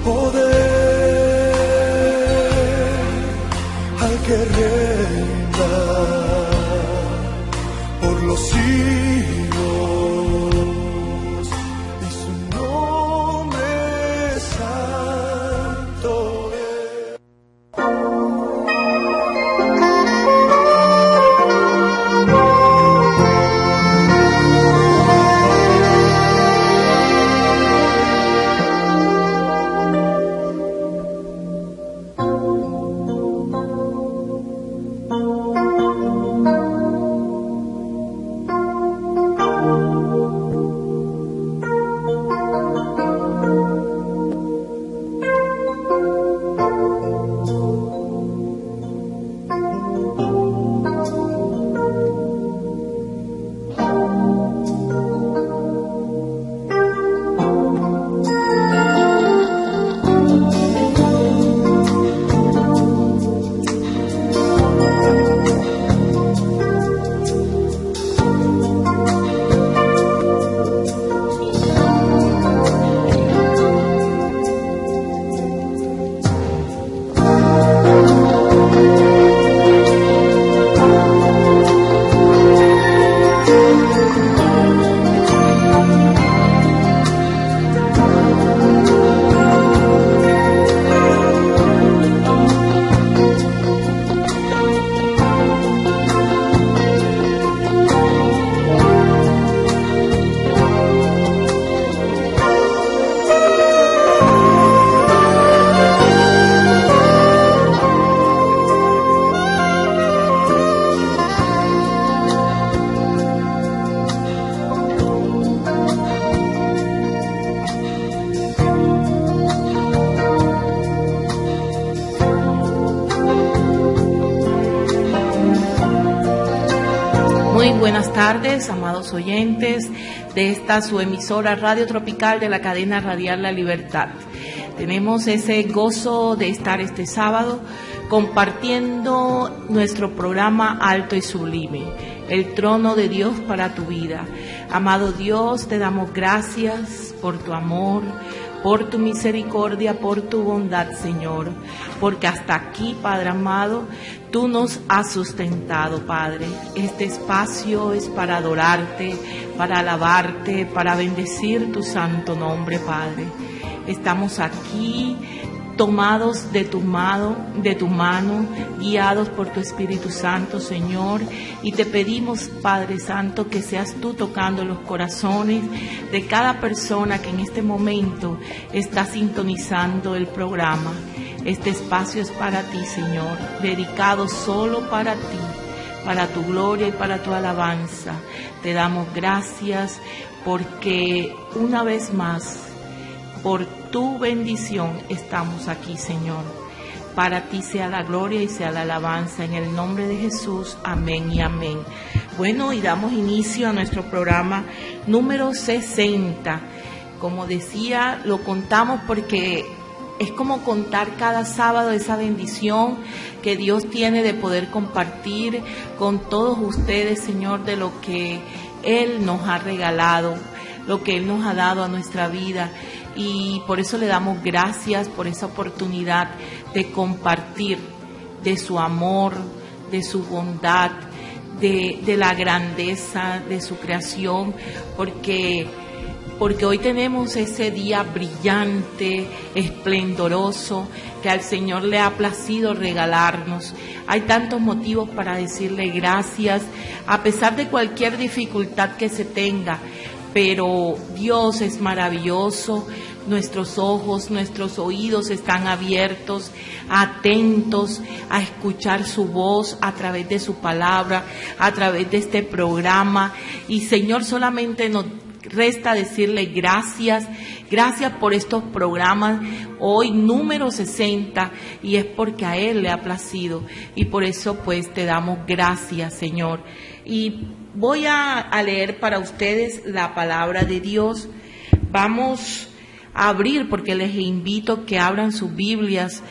poder al que reina por los siglos, y su nombre santo es. Buenas tardes, amados oyentes de esta su emisora Radio Tropical de la cadena radial La Libertad. Tenemos ese gozo de estar este sábado compartiendo nuestro programa Alto y Sublime, el trono de Dios para tu vida. Amado Dios, te damos gracias por tu amor, por tu misericordia, por tu bondad, Señor, porque hasta aquí, Padre amado, tú nos has sustentado, Padre. Este espacio es para adorarte, para alabarte, para bendecir tu santo nombre, Padre. Estamos aquí tomados de tu mano, guiados por tu Espíritu Santo, Señor, y te pedimos, Padre Santo, que seas tú tocando los corazones de cada persona que en este momento está sintonizando el programa. Este espacio es para ti, Señor, dedicado solo para ti, para tu gloria y para tu alabanza. Te damos gracias porque una vez más, por tu bendición estamos aquí, Señor. Para ti sea la gloria y sea la alabanza en el nombre de Jesús. Amén y amén. Bueno, y damos inicio a nuestro programa número 60. Como decía, lo contamos porque es como contar cada sábado esa bendición que Dios tiene de poder compartir con todos ustedes, Señor, de lo que Él nos ha regalado, lo que Él nos ha dado a nuestra vida. Y por eso le damos gracias por esa oportunidad de compartir de su amor, de su bondad, de la grandeza de su creación, porque hoy tenemos ese día brillante, esplendoroso, que al Señor le ha placido regalarnos. Hay tantos motivos para decirle gracias, a pesar de cualquier dificultad que se tenga. Pero Dios es maravilloso, nuestros ojos, nuestros oídos están abiertos, atentos a escuchar su voz a través de su palabra, a través de este programa. Y Señor, solamente nos resta decirle gracias por estos programas, hoy número 60, y es porque a Él le ha placido, y por eso pues te damos gracias, Señor. Y voy a leer para ustedes la palabra de Dios. Vamos a abrir, porque les invito que abran sus Biblias,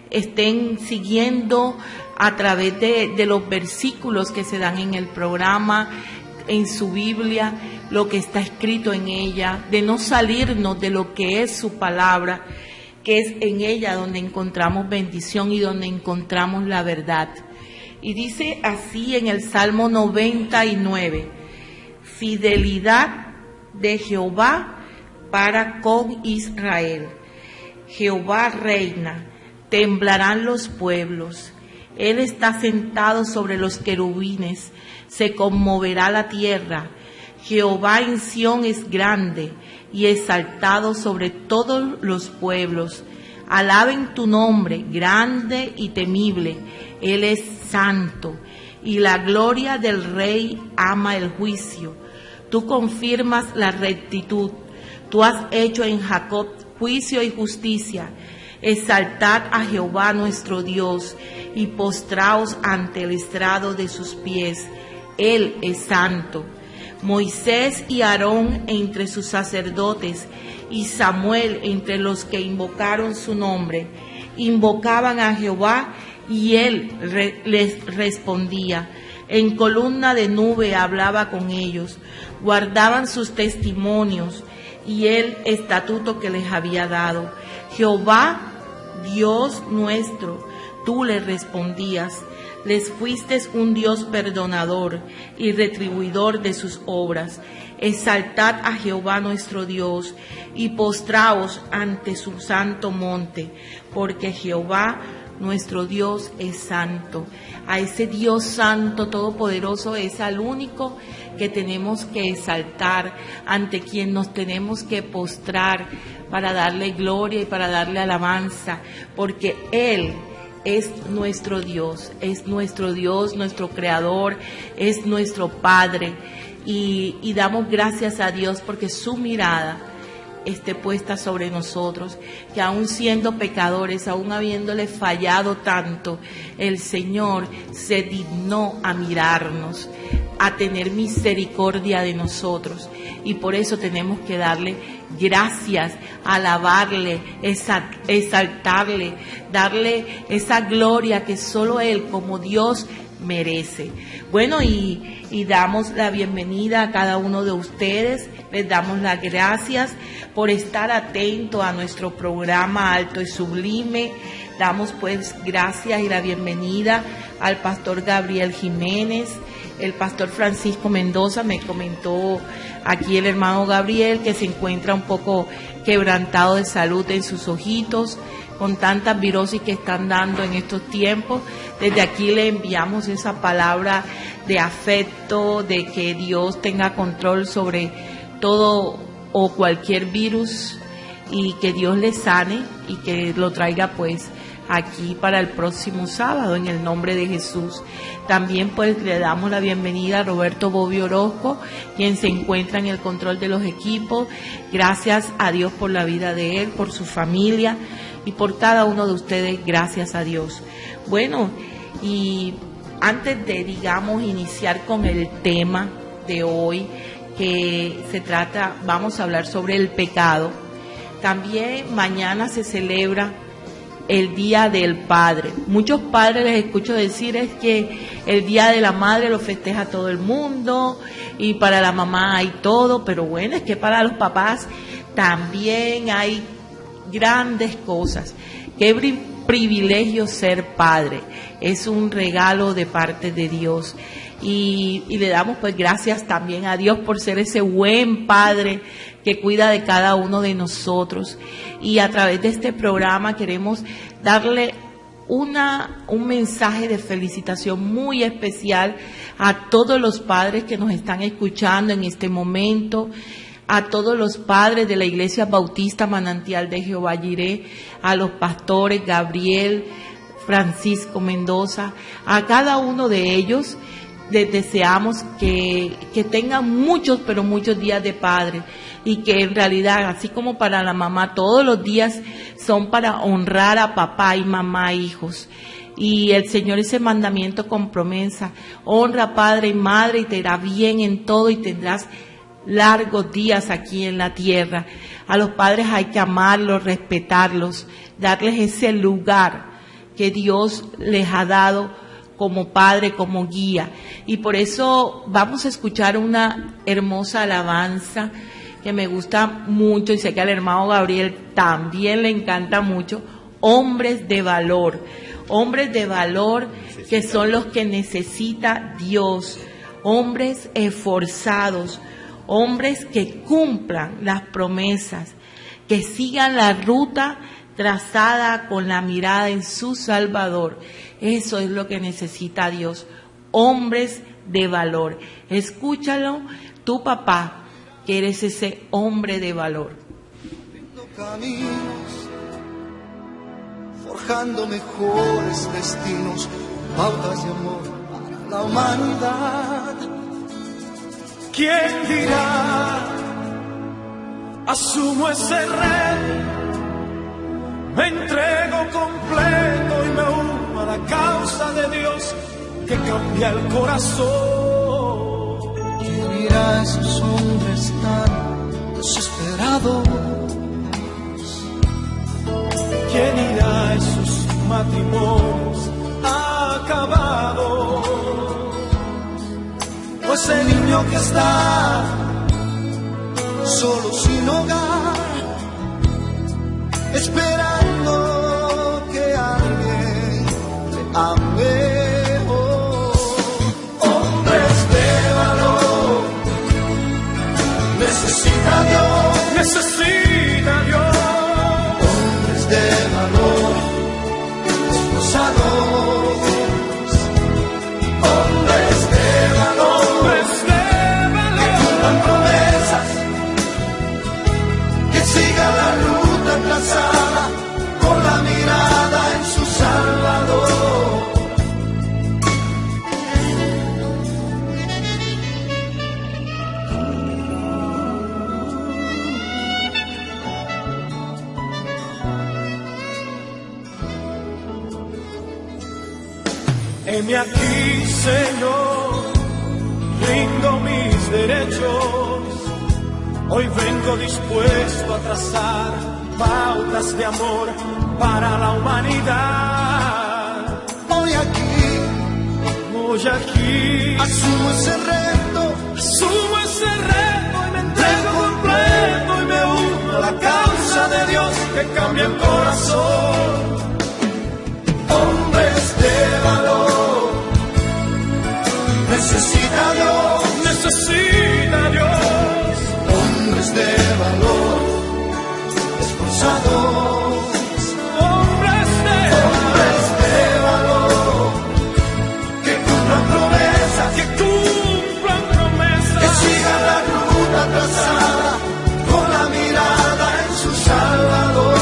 estén siguiendo a través de los versículos que se dan en el programa, en su Biblia, lo que está escrito en ella, de no salirnos de lo que es su palabra. que es en ella donde encontramos bendición y donde encontramos la verdad. Y dice así en el Salmo 99, fidelidad de Jehová para con Israel. Jehová reina, temblarán los pueblos. Él está sentado sobre los querubines, se conmoverá la tierra. Jehová en Sión es grande y exaltado sobre todos los pueblos. Alaben tu nombre, grande y temible. Él es santo, y la gloria del Rey ama el juicio. Tú confirmas la rectitud. Tú has hecho en Jacob juicio y justicia. Exaltad a Jehová nuestro Dios y postraos ante el estrado de sus pies. Él es santo. Moisés y Aarón entre sus sacerdotes y Samuel entre los que invocaron su nombre. Invocaban a Jehová y él les respondía. En columna de nube hablaba con ellos. Guardaban sus testimonios y el estatuto que les había dado. Jehová, Dios nuestro, tú les respondías. Les fuiste un Dios perdonador y retribuidor de sus obras. Exaltad a Jehová nuestro Dios y postraos ante su santo monte, porque Jehová nuestro Dios es santo. A ese Dios santo, todopoderoso, es al único que tenemos que exaltar, ante quien nos tenemos que postrar para darle gloria y para darle alabanza, porque Él es nuestro Dios, nuestro Creador, es nuestro Padre, y damos gracias a Dios porque su mirada esté puesta sobre nosotros, que aún siendo pecadores, aún habiéndole fallado tanto, el Señor se dignó a mirarnos, a tener misericordia de nosotros, y por eso tenemos que darle gracias, alabarle, exaltarle, darle esa gloria que solo Él como Dios merece. Bueno, y damos la bienvenida a cada uno de ustedes, les damos las gracias por estar atento a nuestro programa Alto y Sublime. Damos pues gracias y la bienvenida al pastor Gabriel Jiménez, el pastor Francisco Mendoza. Me comentó aquí el hermano Gabriel que se encuentra un poco quebrantado de salud en sus ojitos, con tantas virosis que están dando en estos tiempos. Desde aquí le enviamos esa palabra de afecto, de que Dios tenga control sobre todo o cualquier virus, y que Dios le sane y que lo traiga pues aquí para el próximo sábado, en el nombre de Jesús. También pues le damos la bienvenida a Roberto Bobby Orozco, quien se encuentra en el control de los equipos. Gracias a Dios por la vida de él, por su familia y por cada uno de ustedes. Gracias a Dios. Bueno, y antes de, iniciar con el tema de hoy, que se trata, vamos a hablar sobre el pecado. También mañana se celebra el Día del Padre. Muchos padres les escucho decir es que el Día de la Madre lo festeja todo el mundo y para la mamá hay todo, pero bueno, es que para los papás también hay grandes cosas. Qué privilegio ser padre, es un regalo de parte de Dios. Y le damos pues gracias también a Dios por ser ese buen Padre que cuida de cada uno de nosotros. Y a través de este programa queremos darle un mensaje de felicitación muy especial a todos los padres que nos están escuchando en este momento, a todos los padres de la Iglesia Bautista Manantial de Jehová Jireh, a los pastores Gabriel, Francisco Mendoza, a cada uno de ellos. Les deseamos que tengan muchos, pero muchos días de padre, y que en realidad, así como para la mamá, todos los días son para honrar a papá y mamá, hijos. Y el Señor, ese mandamiento con promesa: honra padre y madre y te irá bien en todo y tendrás largos días aquí en la tierra. A los padres hay que amarlos, respetarlos, darles ese lugar que Dios les ha dado como padre, como guía. Y por eso vamos a escuchar una hermosa alabanza que me gusta mucho, y sé que al hermano Gabriel también le encanta mucho, hombres de valor que son los que necesita Dios, hombres esforzados, hombres que cumplan las promesas, que sigan la ruta trazada con la mirada en su Salvador. Eso es lo que necesita Dios, hombres de valor. Escúchalo, tu papá, que eres ese hombre de valor. Caminos, forjando mejores destinos, pautas de amor para la humanidad. ¿Quién dirá? Asumo ese reto, me entrego completo y me uno a la causa de Dios que cambia el corazón. ¿Quién dirá a esos hombres tan desesperados? ¿Quién irá a esos matrimonios acabados? O ese niño que está solo sin hogar, esperando que alguien le ame. Oh, hombres de valor, necesita Dios, necesita Dios. De valor, esforzados, hombres de valor, que cumplan promesas, que sigan la ruta trazada con la mirada en su Salvador. Heme aquí, Señor, rindo mis derechos. Hoy vengo dispuesto a trazar pautas de amor para la humanidad. Hoy aquí, asumo ese reto y me entrego completo y me uno a la causa de Dios que cambia el corazón. Hombres de valor, necesita Dios, hombres de valor, esforzados, hombres de valor, que cumplan promesas, que sigan la ruta trazada con la mirada en su Salvador.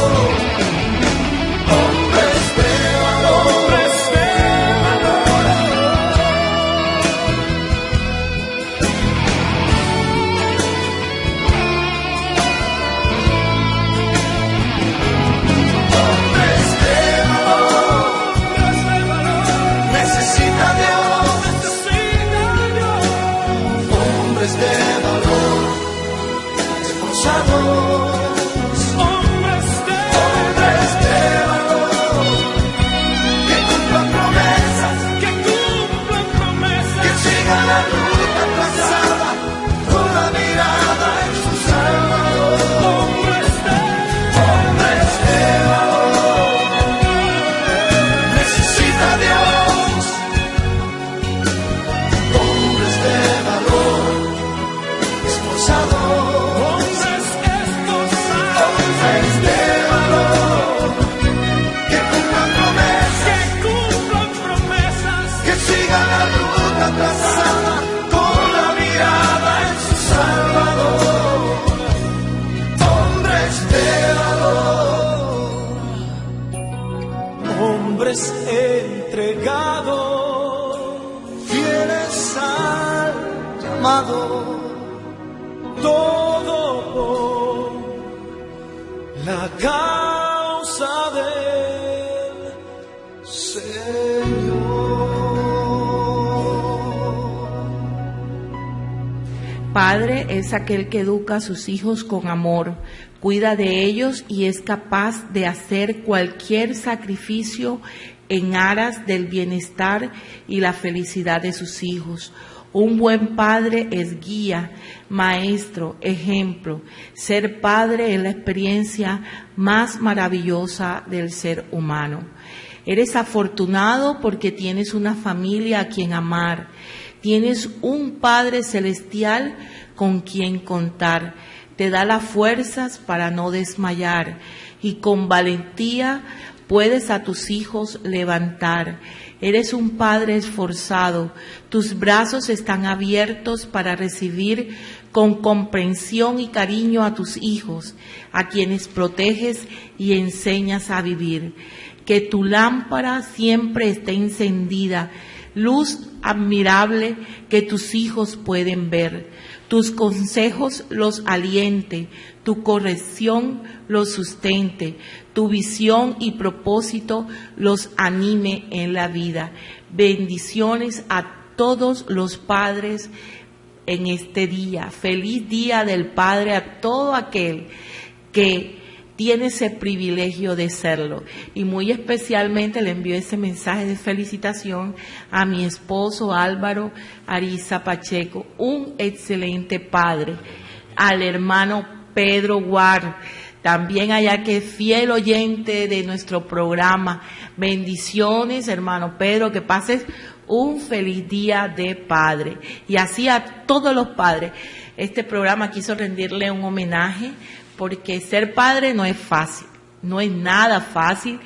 Hombres entregados, fieles al llamado, todo por la causa del Señor. Padre es aquel que educa a sus hijos con amor, cuida de ellos y es capaz de hacer cualquier sacrificio en aras del bienestar y la felicidad de sus hijos. Un buen padre es guía, maestro, ejemplo. Ser padre es la experiencia más maravillosa del ser humano. Eres afortunado porque tienes una familia a quien amar. Tienes un Padre celestial con quien contar. Te da las fuerzas para no desmayar y con valentía puedes a tus hijos levantar. Eres un padre esforzado, tus brazos están abiertos para recibir con comprensión y cariño a tus hijos, a quienes proteges y enseñas a vivir. Que tu lámpara siempre esté encendida, luz admirable que tus hijos pueden ver. Tus consejos los aliente, tu corrección los sustente, tu visión y propósito los anime en la vida. Bendiciones a todos los padres en este día. Feliz Día del Padre a todo aquel que tiene ese privilegio de serlo. Y muy especialmente le envío ese mensaje de felicitación a mi esposo Álvaro Ariza Pacheco, un excelente padre, al hermano Pedro Guar, también allá que es fiel oyente de nuestro programa. Bendiciones, hermano Pedro, que pases un feliz día de padre. Y así a todos los padres. Este programa quiso rendirle un homenaje, porque ser padre no es fácil, no es nada fácil,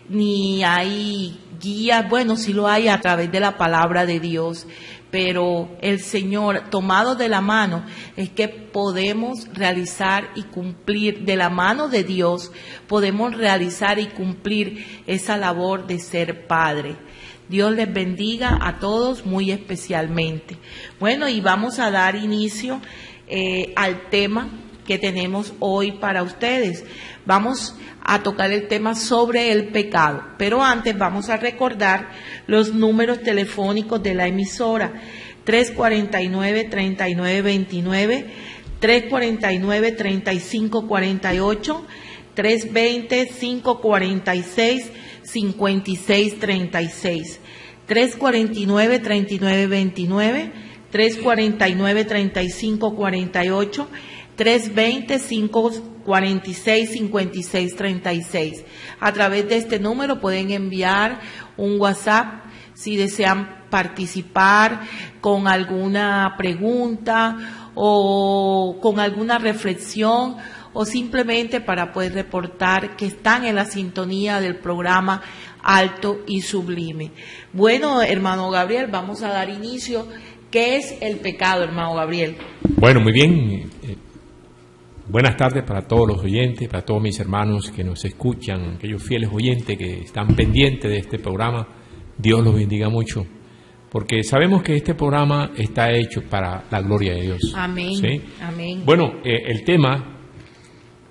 ni hay guías, bueno, sí lo hay a través de la palabra de Dios, pero el Señor, tomado de la mano, es que podemos realizar y cumplir, de la mano de Dios, podemos realizar y cumplir esa labor de ser padre. Dios les bendiga a todos muy especialmente. Bueno, y vamos a dar inicio al tema que tenemos hoy para ustedes. Vamos a tocar el tema sobre el pecado, pero antes vamos a recordar los números telefónicos de la emisora: 349-3929, 349-3548, 320-546-5636, 349-3929, 349-3548, 320-546-5636. A través de este número pueden enviar un WhatsApp si desean participar con alguna pregunta o con alguna reflexión, o simplemente para poder reportar que están en la sintonía del programa Alto y Sublime. Bueno, hermano Gabriel, vamos a dar inicio. ¿Qué es el pecado, hermano Gabriel? Bueno, muy bien. Buenas tardes para todos los oyentes, para todos mis hermanos que nos escuchan, aquellos fieles oyentes que están pendientes de este programa. Dios los bendiga mucho, porque sabemos que este programa está hecho para la gloria de Dios. Amén. ¿Sí? Amén. Bueno, el tema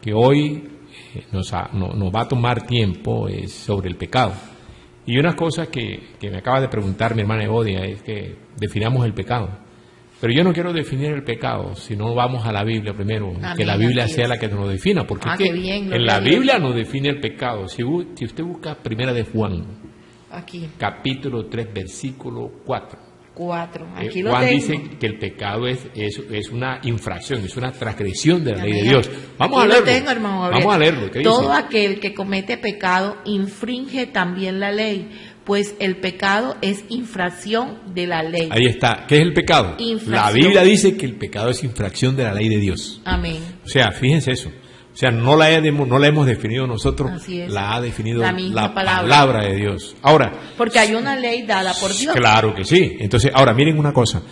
que hoy nos va a tomar tiempo es sobre el pecado. Y una cosa que me acaba de preguntar mi hermana Evodia es que definamos el pecado. Pero yo no quiero definir el pecado, sino vamos a la Biblia primero, amén, que la Biblia sea la que nos defina, porque en la Biblia nos define el pecado. Si usted busca Primera de Juan, aquí, capítulo 3, versículo 4. Aquí Juan dice que el pecado es una infracción, es una transgresión de la ley de Dios. Vamos a leerlo. Vamos a leerlo. Todo aquel que comete pecado infringe también la ley, pues el pecado es infracción de la ley. Ahí está. ¿Qué es el pecado? La Biblia dice que el pecado es infracción de la ley de Dios. Amén. O sea, fíjense eso. O sea, no la hemos definido nosotros, la ha definido la palabra de Dios. Ahora, porque hay una ley dada por Dios. Claro que sí. Entonces, ahora miren una cosa.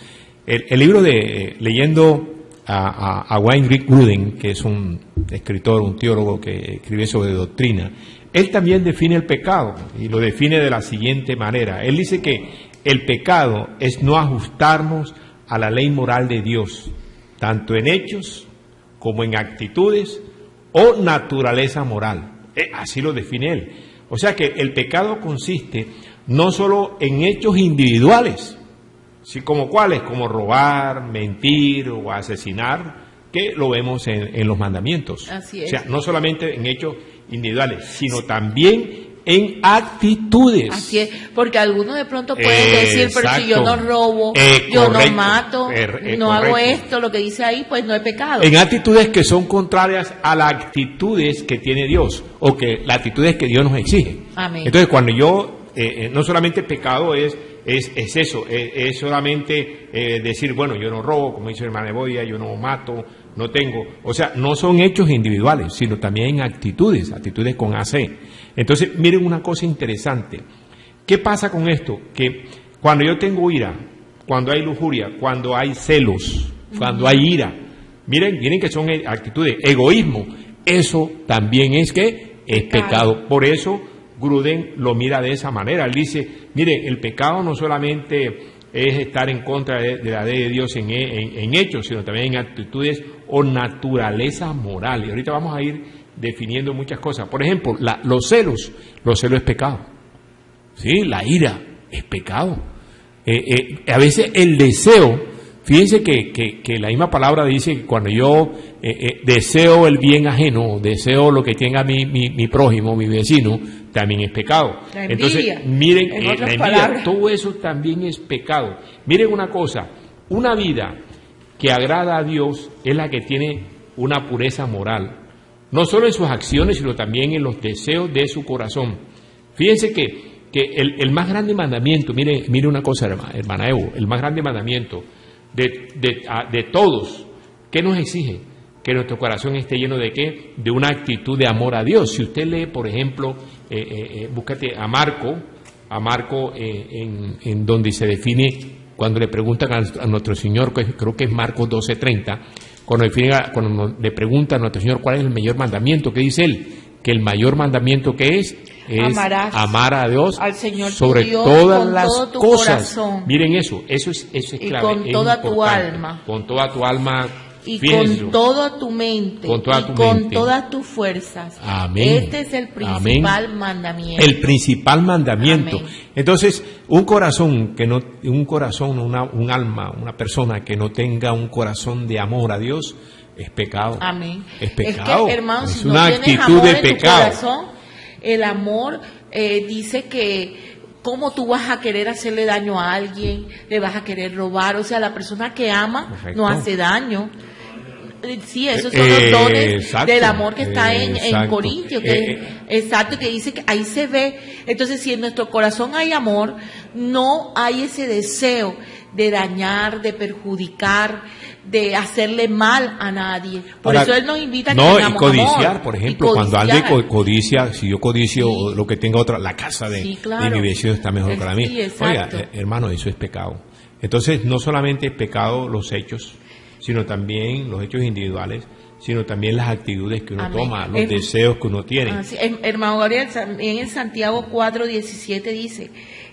El libro de leyendo a Wayne Grudem, que es un escritor, un teólogo que escribe sobre doctrina, él también define el pecado y lo define de la siguiente manera. Él dice que el pecado es no ajustarnos a la ley moral de Dios, tanto en hechos como en actitudes o naturaleza moral. Así lo define él. O sea que el pecado consiste no solo en hechos individuales, ¿sí? Como cuáles, como robar, mentir o asesinar, que lo vemos en los mandamientos. Así es. O sea, no solamente en hechos individuales, sino también En actitudes. Así es, porque algunos de pronto pueden decir, pero si yo no robo, yo correcto, no mato, no hago correcto. esto, lo que dice ahí, pues no es pecado. En actitudes que son contrarias a las actitudes que tiene Dios, o que las actitudes que Dios nos exige. Amén. Entonces, cuando yo, no solamente pecado es eso, es solamente decir, bueno, yo no robo, como dice el hermano Boya, yo no mato, no tengo. O sea, no son hechos individuales, sino también actitudes con AC. Entonces, miren una cosa interesante. ¿Qué pasa con esto? Que cuando yo tengo ira, cuando hay lujuria, cuando hay celos, cuando hay ira, miren que son actitudes, egoísmo, eso también es pecado. Por eso Gruden lo mira de esa manera. Él dice, mire, el pecado no solamente es estar en contra de la ley de Dios en hechos, sino también en actitudes o naturaleza moral. Y ahorita vamos a ir definiendo muchas cosas. Por ejemplo, los celos es pecado. Sí, la ira es pecado. A veces el deseo, fíjense que la misma palabra dice que cuando yo deseo el bien ajeno, deseo lo que tenga mi prójimo, mi vecino, también es pecado. La envidia, entonces, miren, en la otras envidia, palabras. todo eso también es pecado. Miren una cosa, una vida que agrada a Dios es la que tiene una pureza moral. No solo en sus acciones, sino también en los deseos de su corazón. Fíjense que el más grande mandamiento, mire una cosa, hermana Evo, el más grande mandamiento de todos, ¿qué nos exige? Que nuestro corazón esté lleno de ¿qué? De una actitud de amor a Dios. Si usted lee, por ejemplo, búscate a Marco en donde se define, cuando le preguntan a nuestro Señor, creo que es Marcos 12:30, cuando le preguntan a nuestro Señor cuál es el mayor mandamiento, ¿qué dice él? Que el mayor mandamiento que es amar a Dios al Señor sobre Dios, todas con las todo tu cosas. corazón. Miren eso es Y clave. con es toda tu importante. alma. Con toda tu alma. Y Fíjense. con toda tu mente, Con toda y tu con mente. todas tus fuerzas. Amén. Este es el principal mandamiento. El principal mandamiento. Amén. Entonces, un alma, una persona que no tenga un corazón de amor a Dios, es pecado. Amén. Es pecado. que, hermano, es si una no tienes actitud amor de en tu pecado. corazón, el amor dice que ¿cómo tú vas a querer hacerle daño a alguien? ¿Le vas a querer robar? O sea, la persona que ama Correcto. no hace daño. Sí, esos son los dones exacto, del amor que está en exacto. Corintios. Exacto, que dice que ahí se ve. Entonces, si en nuestro corazón hay amor, no hay ese deseo de dañar, de perjudicar, de hacerle mal a nadie. Por Ahora, eso Él nos invita a que no, tengamos y codiciar, amor. por ejemplo, Y cuando alguien codiciar. codicia, si yo codicio Sí. lo que tenga otra, la casa de, Sí, claro. de mi vecino está mejor para mí. Sí, exacto. Oiga, hermano, eso es pecado. Entonces, no solamente es pecado los hechos, sino también los hechos individuales, sino también las actitudes que uno Amén. toma, los deseos que uno tiene. Así, hermano Gabriel, también en Santiago 4:17 dice,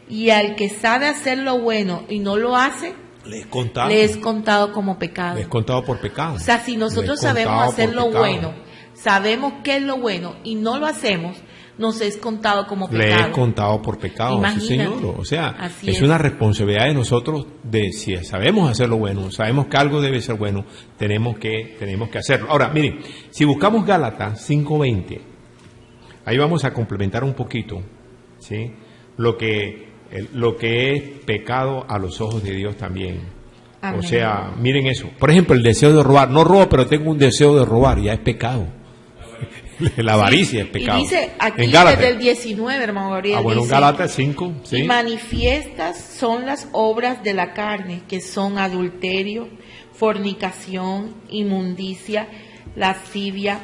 y al que sabe hacer lo bueno y no lo hace, Le es contado. le es contado como pecado. Le es contado por pecado. O sea, si nosotros Le es sabemos contado hacer por lo pecado. bueno, sabemos qué es lo bueno y no lo hacemos, nos es contado como Le pecado. es contado por pecado, sí, Imagínate. señor. O sea, Así es es. una responsabilidad de nosotros de si sabemos hacer lo bueno, sabemos que algo debe ser bueno, tenemos que hacerlo. Ahora, miren, si buscamos Gálatas 5:20, ahí vamos a complementar un poquito, ¿sí? Lo que es pecado a los ojos de Dios también. Amén. O sea, miren eso. Por ejemplo, el deseo de robar. No robo, pero tengo un deseo de robar, ya es pecado. La avaricia es pecado. Y dice aquí En Gálatas. desde el 19, hermano Gabriel, Bueno, dice, Gálatas 5, y sí. manifiestas son las obras de la carne, que son adulterio, fornicación, inmundicia, lascivia,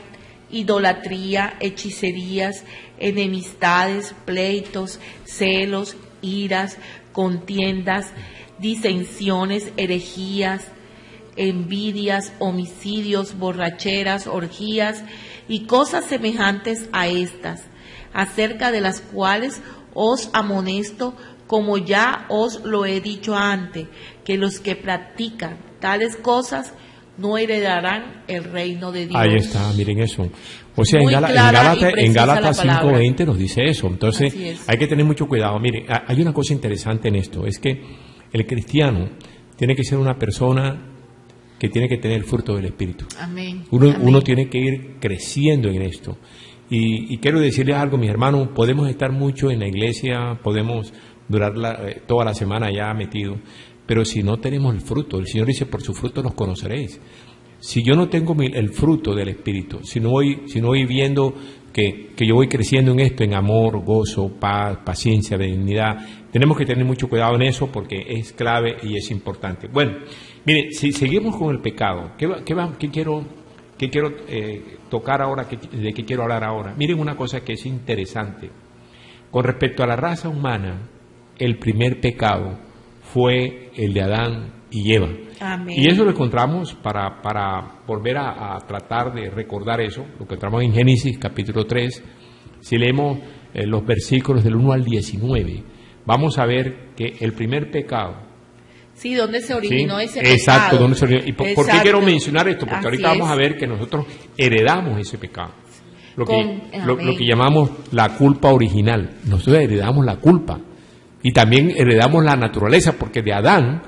idolatría, hechicerías, enemistades, pleitos, celos, iras, contiendas, disensiones, herejías, envidias, homicidios, borracheras, orgías y cosas semejantes a estas, acerca de las cuales os amonesto, como ya os lo he dicho antes, que los que practican tales cosas no heredarán el reino de Dios. Ahí está, miren eso. O sea, Muy en clara y precisa Gálatas la palabra. 5:20 nos dice eso. Entonces, Así es. hay que tener mucho cuidado. Mire, hay una cosa interesante en esto, es que el cristiano tiene que ser una persona que tiene que tener el fruto del Espíritu. Amén. Uno Amén. tiene que ir creciendo en esto. Y quiero decirles algo, mis hermanos, podemos estar mucho en la iglesia, podemos durar toda la semana ya metidos, pero si no tenemos el fruto, el Señor dice, por su fruto los conoceréis. Si yo no tengo el fruto del Espíritu, si no voy viendo que yo voy creciendo en esto, en amor, gozo, paz, paciencia, benignidad, tenemos que tener mucho cuidado en eso porque es clave y es importante. Bueno, mire, si seguimos con el pecado, ¿qué quiero tocar ahora? ¿De qué quiero hablar ahora? Miren una cosa que es interesante. Con respecto a la raza humana, el primer pecado fue el de Adán y Eva. Amén. Y eso lo encontramos para volver a tratar de recordar eso, lo que encontramos en Génesis capítulo 3. Si leemos los versículos del 1 al 19, vamos a ver que el primer pecado. Sí, ¿dónde se originó ese pecado? Exacto, ¿dónde se originó? ¿Y por qué quiero mencionar esto? Porque ahorita vamos a ver que nosotros heredamos ese pecado. Lo que llamamos la culpa original. Nosotros heredamos la culpa. Y también heredamos la naturaleza, porque de Adán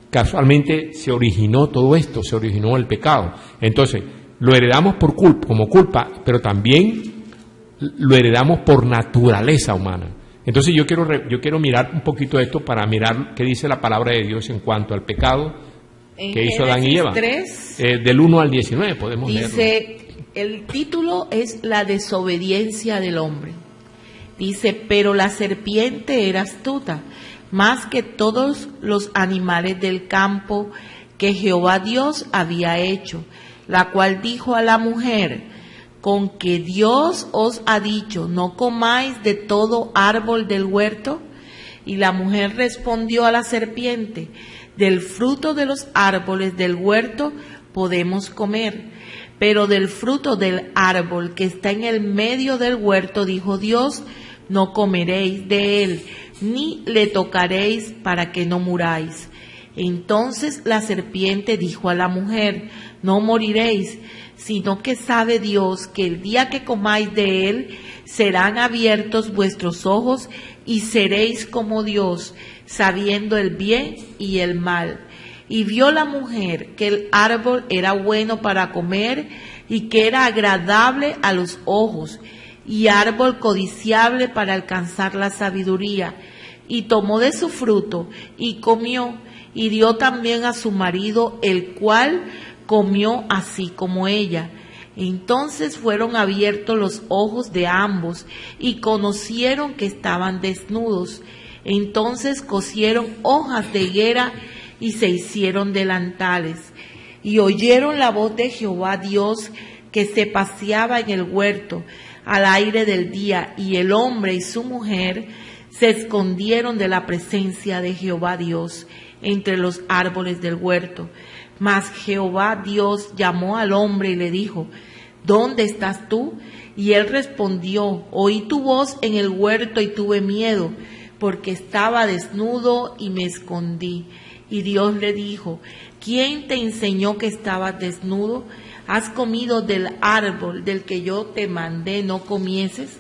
casualmente se originó todo esto, se originó el pecado. Entonces, lo heredamos como culpa, pero también lo heredamos por naturaleza humana. Entonces yo quiero mirar un poquito esto para mirar qué dice la palabra de Dios en cuanto al pecado que hizo Adán y Eva. 3, del 1 al 19 podemos leerlo. Dice, el título es la desobediencia del hombre. Dice, pero la serpiente era astuta, más que todos los animales del campo que Jehová Dios había hecho, la cual dijo a la mujer, con que Dios os ha dicho, no comáis de todo árbol del huerto. Y la mujer respondió a la serpiente, del fruto de los árboles del huerto podemos comer, pero del fruto del árbol que está en el medio del huerto, dijo Dios, no comeréis de él, ni le tocaréis para que no muráis. Entonces la serpiente dijo a la mujer, no moriréis, sino que sabe Dios que el día que comáis de él, serán abiertos vuestros ojos y seréis como Dios, sabiendo el bien y el mal. Y vio la mujer que el árbol era bueno para comer y que era agradable a los ojos, y árbol codiciable para alcanzar la sabiduría, y tomó de su fruto y comió, y dio también a su marido, el cual comió así como ella. Entonces fueron abiertos los ojos de ambos, y conocieron que estaban desnudos. Entonces cosieron hojas de higuera y se hicieron delantales. Y oyeron la voz de Jehová Dios, que se paseaba en el huerto al aire del día, y el hombre y su mujer se escondieron de la presencia de Jehová Dios entre los árboles del huerto. Mas Jehová Dios llamó al hombre y le dijo, ¿dónde estás tú? Y él respondió, oí tu voz en el huerto y tuve miedo, porque estaba desnudo y me escondí. Y Dios le dijo, ¿quién te enseñó que estabas desnudo? ¿Has comido del árbol del que yo te mandé no comieses?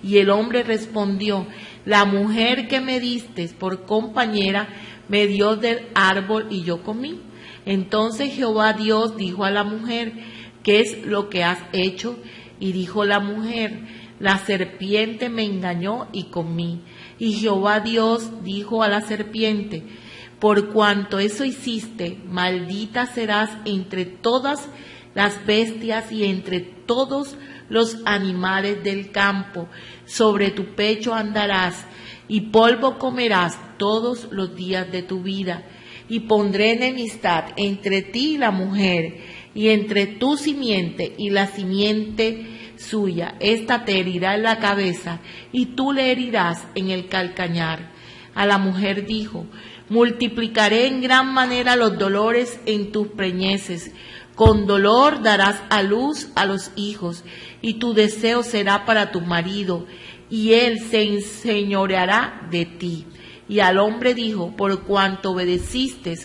Y el hombre respondió, la mujer que me diste por compañera me dio del árbol y yo comí. Entonces Jehová Dios dijo a la mujer, ¿qué es lo que has hecho? Y dijo la mujer, la serpiente me engañó y comí. Y Jehová Dios dijo a la serpiente, por cuanto eso hiciste, maldita serás entre todas las bestias y entre todos los animales del campo. Sobre tu pecho andarás y polvo comerás todos los días de tu vida. Y pondré enemistad entre ti y la mujer, y entre tu simiente y la simiente suya. Esta te herirá en la cabeza, y tú le herirás en el calcañar. A la mujer dijo, multiplicaré en gran manera los dolores en tus preñeces. Con dolor darás a luz a los hijos, y tu deseo será para tu marido, y él se enseñoreará de ti. Y al hombre dijo, por cuanto obedeciste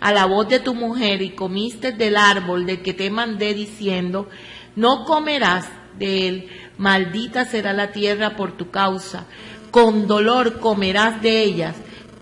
a la voz de tu mujer y comiste del árbol del que te mandé diciendo, no comerás de él, maldita será la tierra por tu causa, con dolor comerás de ellas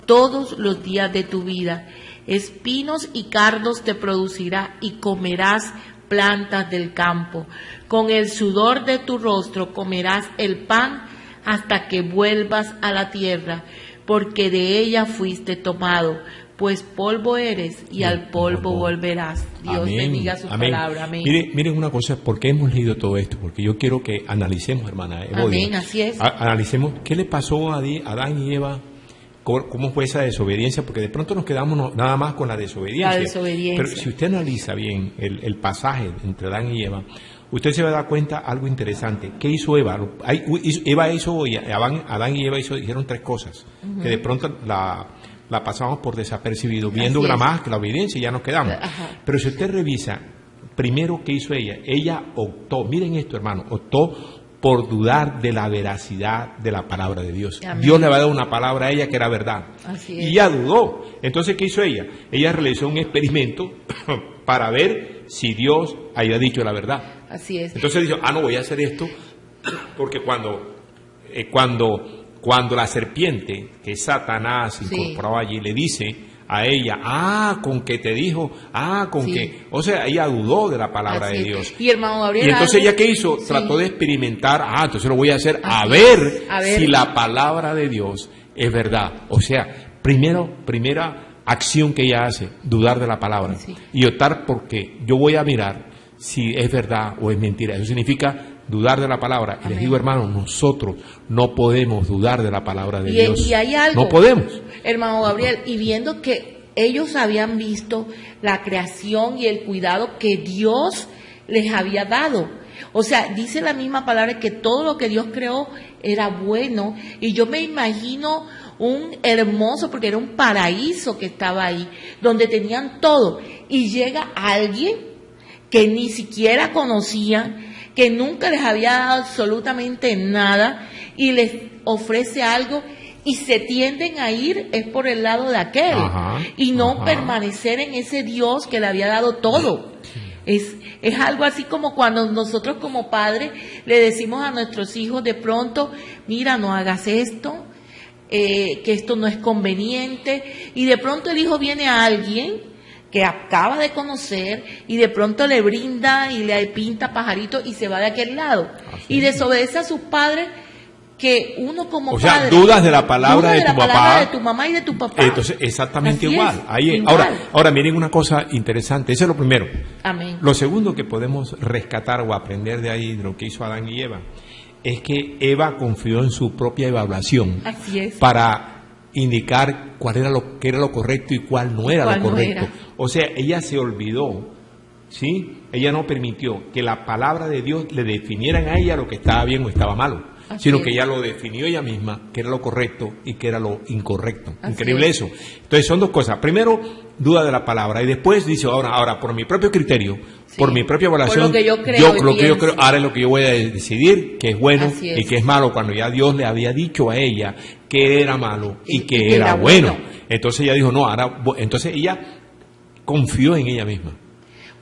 todos los días de tu vida. Espinos y cardos te producirá y comerás plantas del campo. Con el sudor de tu rostro comerás el pan hasta que vuelvas a la tierra, porque de ella fuiste tomado, pues polvo eres y al polvo volverás. Dios Amén. bendiga su palabra. Amén. Miren una cosa, ¿por qué hemos leído todo esto? Porque yo quiero que analicemos, hermana Evodia. Amén, así es. Analicemos qué le pasó a Adán y Eva, cómo fue esa desobediencia, porque de pronto nos quedamos nada más con la desobediencia. La desobediencia. Pero si usted analiza bien el pasaje entre Adán y Eva, usted se va a dar cuenta algo interesante. ¿Qué hizo Eva? Adán y Eva hicieron tres cosas, que de pronto la pasamos por desapercibido, viendo nada más que la obediencia y ya nos quedamos. Ajá. Pero si usted revisa, primero, ¿qué hizo ella? Ella optó, miren esto, hermano, optó por dudar de la veracidad de la palabra de Dios. Amén. Dios le había dado una palabra a ella que era verdad. Así es. Y ella dudó. Entonces, ¿qué hizo ella? Ella realizó un experimento para ver si Dios había dicho la verdad. Así es. Entonces dijo, no voy a hacer esto, porque cuando la serpiente, que es Satanás, se incorporaba allí, le dice a ella, con que te dijo, que, o sea, ella dudó de la palabra de Dios. Y hermano Gabriel, y entonces ella, ¿qué hizo? Trató de experimentar, entonces lo voy a hacer a ver si la palabra de Dios es verdad. O sea, primera acción que ella hace, dudar de la palabra, y optar porque yo voy a mirar si es verdad o es mentira. Eso significa dudar de la palabra. Y les digo, hermanos, nosotros no podemos dudar de la palabra de Dios. Y hay algo, no podemos. Hermano Gabriel, y viendo que ellos habían visto la creación y el cuidado que Dios les había dado. O sea, dice la misma palabra que todo lo que Dios creó era bueno. Y yo me imagino un hermoso, porque era un paraíso que estaba ahí, donde tenían todo. Y llega alguien que ni siquiera conocían, que nunca les había dado absolutamente nada, y les ofrece algo, y se tienden a ir es por el lado de aquel, y no permanecer en ese Dios que le había dado todo. Es algo así como cuando nosotros como padres le decimos a nuestros hijos de pronto, mira, no hagas esto, que esto no es conveniente, y de pronto el hijo viene a alguien que acaba de conocer y de pronto le brinda y le pinta pajarito y se va de aquel lado. Y desobedece a sus padres, que uno como padre... O sea, dudas de la palabra de tu papá. De tu mamá y de tu papá. Entonces, exactamente Así igual. Igual. Ahora, miren una cosa interesante. Eso es lo primero. Amén. Lo segundo que podemos rescatar o aprender de ahí, de lo que hizo Adán y Eva, es que Eva confió en su propia evaluación. Así es. Para indicar cuál era lo que era lo correcto y cuál no era lo correcto. O sea, ella se olvidó, ¿sí? Ella no permitió que la palabra de Dios le definieran a ella lo que estaba bien o estaba malo, sino que ella lo definió ella misma, que era lo correcto y que era lo incorrecto. Increíble eso. Entonces son dos cosas. Primero, duda de la palabra, y después dice, ahora por mi propio criterio, por mi propia evaluación, lo que yo creo, ahora es lo que yo voy a decidir que es bueno y que es malo, cuando ya Dios le había dicho a ella que era malo y que era bueno. Entonces ella dijo, entonces ella confió en ella misma.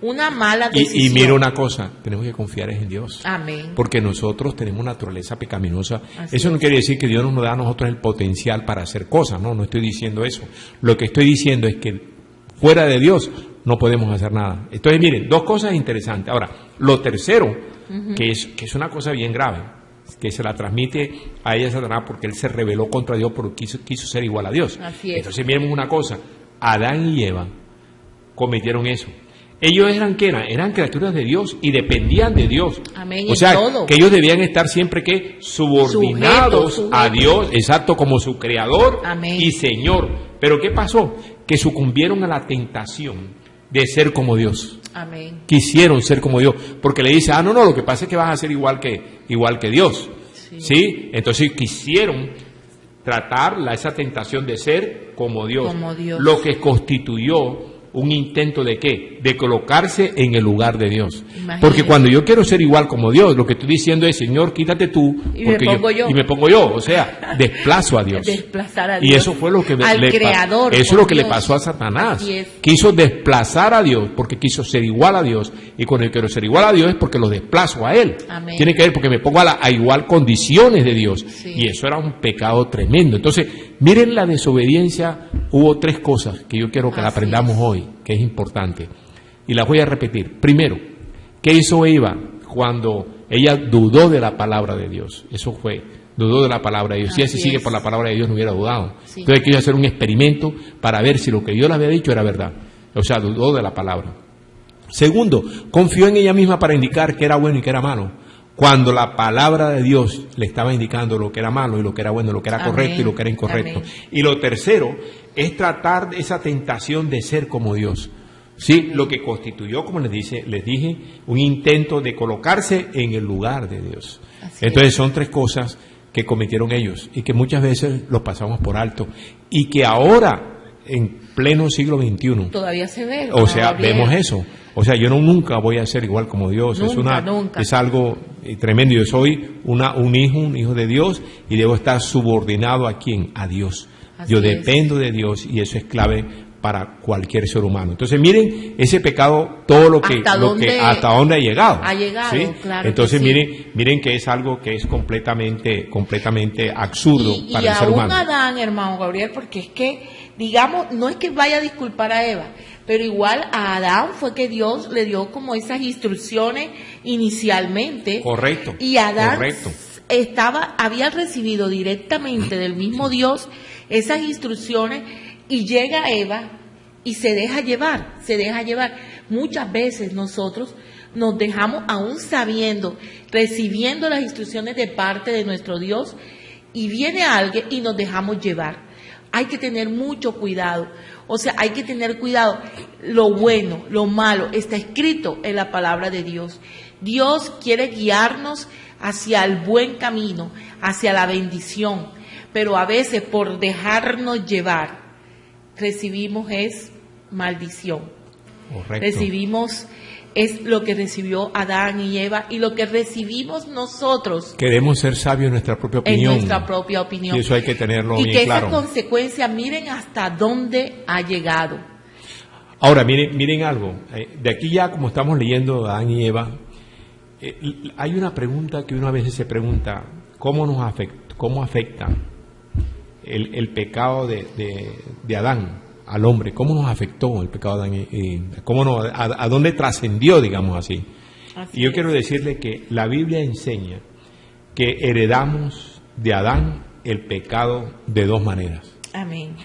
Una mala decisión. Y mira una cosa, tenemos que confiar en Dios. Amén. Porque nosotros tenemos naturaleza pecaminosa. Eso no quiere decir que Dios nos da a nosotros el potencial para hacer cosas, no estoy diciendo eso. Lo que estoy diciendo es que fuera de Dios no podemos hacer nada. Entonces, miren, dos cosas interesantes. Ahora, lo tercero, que es una cosa bien grave, que se la transmite a ella Satanás porque él se rebeló contra Dios porque quiso ser igual a Dios. Así es. Entonces, miren una cosa, Adán y Eva cometieron eso. Ellos eran criaturas de Dios y dependían de Dios. Amén. O sea, todo. que ellos debían estar siempre subordinados sujeto. a Dios, exacto, como su creador. Amén. Y Señor. Pero ¿qué pasó? Que sucumbieron a la tentación de ser como Dios. Amén. Quisieron ser como Dios, porque le dice, no, lo que pasa es que vas a ser igual que Dios. ¿Sí? Entonces quisieron tratar esa tentación de ser como Dios. Como Dios. Lo que constituyó un intento de ¿qué? De colocarse en el lugar de Dios. Imagínate. Porque cuando yo quiero ser igual como Dios, lo que estoy diciendo es, Señor, quítate tú, y me pongo yo. O sea, desplazo a Dios. Desplazar a Dios. Y eso fue lo que Creador. Eso es lo que le pasó a Satanás. Quiso desplazar a Dios porque quiso ser igual a Dios. Y cuando yo quiero ser igual a Dios es porque lo desplazo a Él. Amén. Tiene que ver porque me pongo a igual condiciones de Dios. Sí. Y eso era un pecado tremendo. Entonces, miren la desobediencia. Hubo tres cosas que yo quiero que la aprendamos hoy, que es importante. Y las voy a repetir. Primero, ¿Qué hizo Eva cuando ella dudó de la palabra de Dios? Eso fue, dudó de la palabra de Dios. Si ella se sigue por la palabra de Dios, no hubiera dudado. Sí. Entonces quiso hacer un experimento para ver si lo que Dios le había dicho era verdad. O sea, dudó de la palabra. Segundo, confió en ella misma para indicar qué era bueno y qué era malo, cuando la palabra de Dios le estaba indicando lo que era malo y lo que era bueno, lo que era correcto y lo que era incorrecto. Amén. Y lo tercero es tratar esa tentación de ser como Dios. Sí, lo que constituyó, como les dije, un intento de colocarse en el lugar de Dios. Entonces son tres cosas que cometieron ellos y que muchas veces los pasamos por alto y que ahora, en pleno siglo XXI, todavía se ve. O sea, vemos eso. O sea, yo nunca voy a ser igual como Dios. Nunca. Es algo tremendo. Yo soy un hijo de Dios y debo estar subordinado ¿a quién? A Dios. Yo dependo de Dios y eso es clave para cualquier ser humano. Entonces miren ese pecado, todo lo que hasta dónde ha llegado. ¿Sí? Claro. Entonces miren que es algo que es completamente absurdo para el ser humano. Y aún Adán, hermano Gabriel, porque es que, digamos, no es que vaya a disculpar a Eva, pero igual a Adán fue que Dios le dio como esas instrucciones inicialmente. Correcto. Y Adán había recibido directamente del mismo Dios esas instrucciones. Y llega Eva y se deja llevar. Muchas veces nosotros nos dejamos, aún sabiendo, recibiendo las instrucciones de parte de nuestro Dios, y viene alguien y nos dejamos llevar. Hay que tener mucho cuidado. O sea, hay que tener cuidado. Lo bueno, lo malo, está escrito en la palabra de Dios. Dios quiere guiarnos hacia el buen camino, hacia la bendición. Pero a veces, por dejarnos llevar, recibimos es maldición. Correcto. Recibimos es lo que recibió Adán y Eva y lo que recibimos nosotros. Queremos ser sabios en nuestra propia opinión. En nuestra propia opinión. Y eso hay que tenerlo bien claro. Y que esas consecuencias, miren hasta dónde ha llegado. Ahora, miren algo. De aquí ya, como estamos leyendo Adán y Eva, hay una pregunta que uno a veces se pregunta: ¿cómo afecta el pecado de Adán al hombre? ¿Cómo nos afectó el pecado de Adán? ¿A dónde trascendió, digamos así? Y yo quiero decirle que la Biblia enseña que heredamos de Adán el pecado de dos maneras. Amén.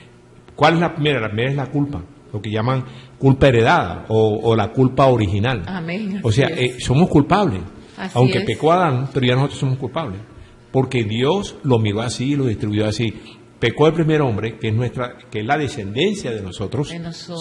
¿Cuál es la primera? La primera es la culpa, lo que llaman culpa heredada o la culpa original. Amén. O sea, somos culpables, aunque pecó Adán, pero ya nosotros somos culpables, porque Dios lo miró así, lo distribuyó así. Pecó el primer hombre, que es la descendencia de nosotros.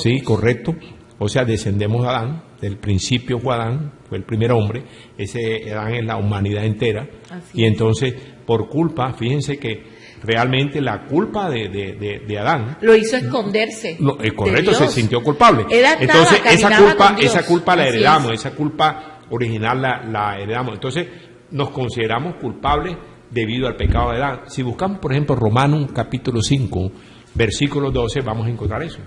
Sí, correcto. O sea, descendemos de Adán, del principio fue Adán, fue el primer hombre, ese Adán es la humanidad entera. Y entonces, por culpa, fíjense que realmente la culpa de Adán lo hizo esconderse. No, correcto, se sintió culpable. Entonces, esa culpa la heredamos, esa culpa original la heredamos. Entonces, nos consideramos culpables debido al pecado de Adán. Si buscamos, por ejemplo, Romanos capítulo 5, versículo 12, vamos a encontrar eso.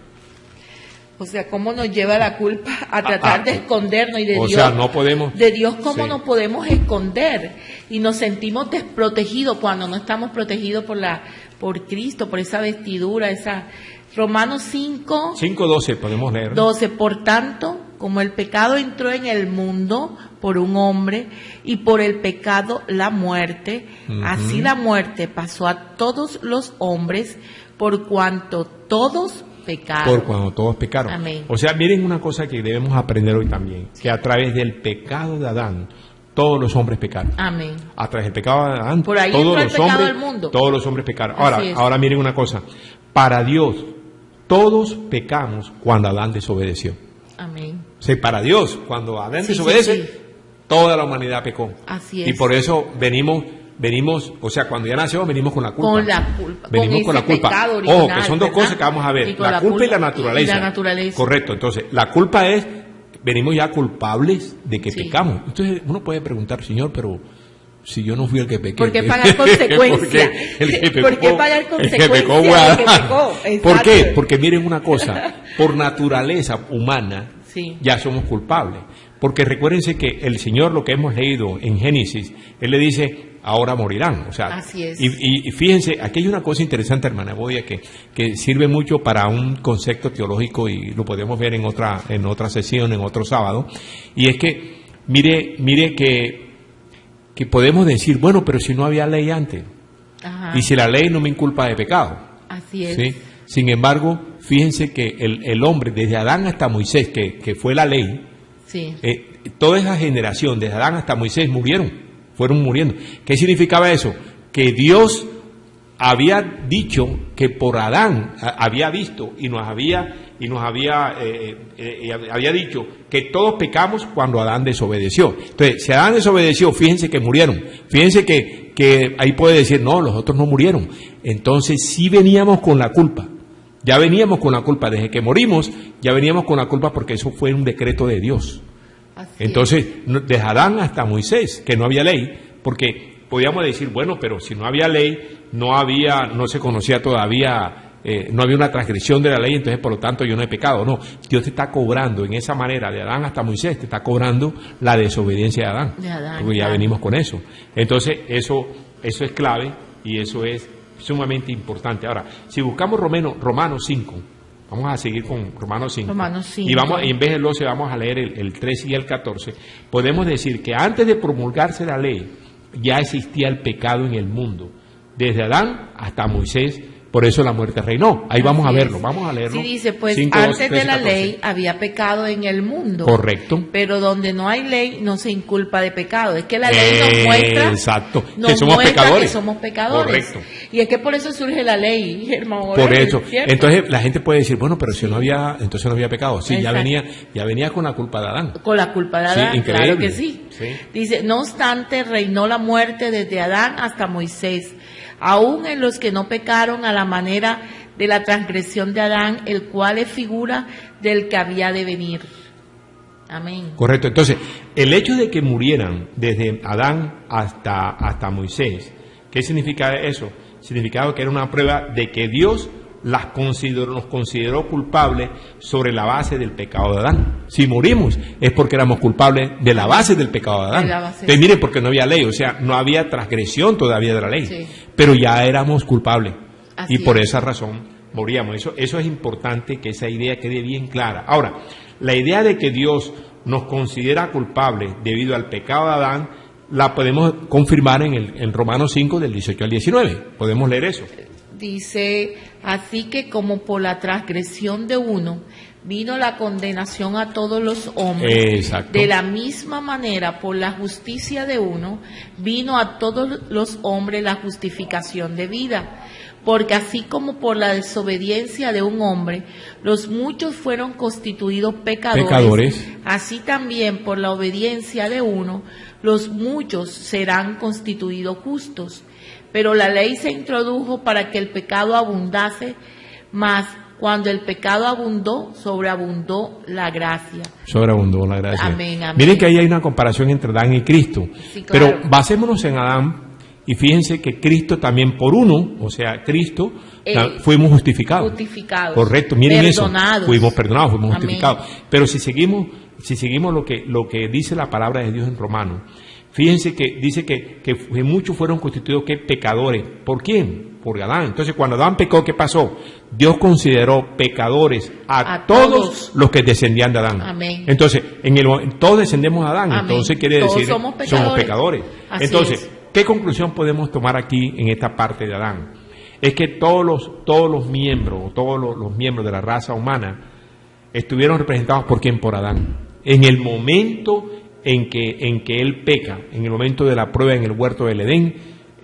O sea, ¿cómo nos lleva la culpa a tratar de escondernos? Y de Dios, sea, no podemos. De Dios, ¿cómo nos podemos esconder? Y nos sentimos desprotegidos cuando no estamos protegidos por Cristo, por esa vestidura, esa. Romanos 5:12 podemos leer. 12, por tanto, como el pecado entró en el mundo por un hombre y por el pecado la muerte, así la muerte pasó a todos los hombres por cuanto todos pecaron. Por cuando todos pecaron. Amén. O sea, miren una cosa que debemos aprender hoy también, que a través del pecado de Adán, todos los hombres pecaron. Amén. A través del pecado de Adán, por ahí todos entró el pecado del mundo. Todos los hombres pecaron. Ahora miren una cosa, para Dios, todos pecamos cuando Adán desobedeció. Amén. O sea, para Dios, cuando Adán desobedece, toda la humanidad pecó. Así es. Y por eso venimos, o sea, cuando ya nació, venimos con la culpa. Con la culpa. Venimos con la culpa. Ojo, que son dos cosas que vamos a ver. La culpa y la naturaleza. Y la naturaleza. Correcto. Entonces, la culpa es, venimos ya culpables de que pecamos. Entonces, uno puede preguntar, Señor, pero si yo no fui el que pequé. ¿Por qué pagar consecuencias? ¿Por qué pagar consecuencias? ¿Por qué? Porque miren una cosa, por naturaleza humana ya somos culpables. Porque recuérdense que el Señor, lo que hemos leído en Génesis, Él le dice, ahora morirán. O sea, así es. Y fíjense, aquí hay una cosa interesante, hermana Bodia, que sirve mucho para un concepto teológico y lo podemos ver en otra sesión, en otro sábado, y es que mire que podemos decir, bueno, pero si no había ley antes, Ajá. y si la ley no me inculpa de pecado. Así es. ¿Sí? Sin embargo, fíjense que el hombre, desde Adán hasta Moisés, que fue la ley, Sí. Toda esa generación, desde Adán hasta Moisés, fueron muriendo. ¿Qué significaba eso? Que Dios había dicho que por Adán había visto y nos había dicho que todos pecamos cuando Adán desobedeció. Entonces, si Adán desobedeció, fíjense que murieron. Fíjense que ahí puede decir, no, los otros no murieron. Entonces, sí veníamos con la culpa. Ya veníamos con la culpa. Desde que morimos, ya veníamos con la culpa porque eso fue un decreto de Dios. Así Entonces, desde Adán hasta Moisés, que no había ley, porque podíamos decir, bueno, pero si no había ley, no se conocía todavía, no había una transgresión de la ley, entonces por lo tanto yo no he pecado. No, Dios te está cobrando en esa manera, de Adán hasta Moisés, te está cobrando la desobediencia de Adán, porque ya claro. venimos con eso. Entonces, eso es clave y eso es sumamente importante. Ahora, si buscamos Romanos 5, vamos a seguir con Romanos 5. Romanos 5. Y en vez del 12 vamos a leer el 13 y el 14. Podemos decir que antes de promulgarse la ley, ya existía el pecado en el mundo, desde Adán hasta Moisés, por eso la muerte reinó. Ahí vamos a verlo, vamos a leerlo. Sí, dice, pues 5, antes 12, 13, de la 14. ley había pecado en el mundo. Correcto. Pero donde no hay ley no se inculpa de pecado. Es que la ley nos muestra, exacto, nos que somos muestra pecadores. que somos pecadores. Correcto. Y es que por eso surge la ley, hermano. Por eso. ¿cierto? Entonces la gente puede decir, bueno, pero si no había, entonces no había pecado. Sí, ya Exacto. venía con la culpa de Adán. Con la culpa de Sí, Adán, increíble. claro que sí. Sí. Dice, no obstante, reinó la muerte desde Adán hasta Moisés, aún en los que no pecaron a la manera de la transgresión de Adán, el cual es figura del que había de venir. Amén. Correcto. Entonces, el hecho de que murieran desde Adán hasta Moisés, ¿qué significa eso? Significaba que era una prueba de que Dios nos consideró culpables sobre la base del pecado de Adán. Si morimos es porque éramos culpables de la base del pecado de Adán. De la base. Entonces, miren, porque no había ley, o sea, no había transgresión todavía de la ley, Sí. pero ya éramos culpables. Así Y por es. esa razón moríamos. Eso es importante que esa idea quede bien clara. Ahora, la idea de que Dios nos considera culpables debido al pecado de Adán, la podemos confirmar en Romanos 5, del 18 al 19. Podemos leer eso. Dice, así que como por la transgresión de uno vino la condenación a todos los hombres, Exacto. de la misma manera por la justicia de uno vino a todos los hombres la justificación de vida. Porque así como por la desobediencia de un hombre, los muchos fueron constituidos pecadores, así también por la obediencia de uno, los muchos serán constituidos justos. Pero la ley se introdujo para que el pecado abundase, mas cuando el pecado abundó, sobreabundó la gracia. Sobreabundó la gracia. Amén, amén. Miren que ahí hay una comparación entre Adán y Cristo. Sí, claro. Pero basémonos en Adán y fíjense que Cristo también por uno, o sea, Cristo, fuimos justificados. Justificados. Correcto, miren perdonados. eso. Fuimos perdonados, fuimos Amén. justificados. Pero si seguimos lo que dice la palabra de Dios en Romanos, fíjense que dice que muchos fueron constituidos pecadores. ¿Por quién? Por Adán. Entonces, cuando Adán pecó, ¿qué pasó? Dios consideró pecadores a todos los que descendían de Adán. Amén. Entonces, todos descendemos de Adán. Amén. Entonces quiere Todos decir somos somos pecadores. pecadores. Así Entonces, es. ¿qué conclusión podemos tomar aquí en esta parte de Adán? Es que todos los miembros de la raza humana estuvieron representados por quién, por Adán. En el momento en que él peca, en el momento de la prueba en el huerto del Edén,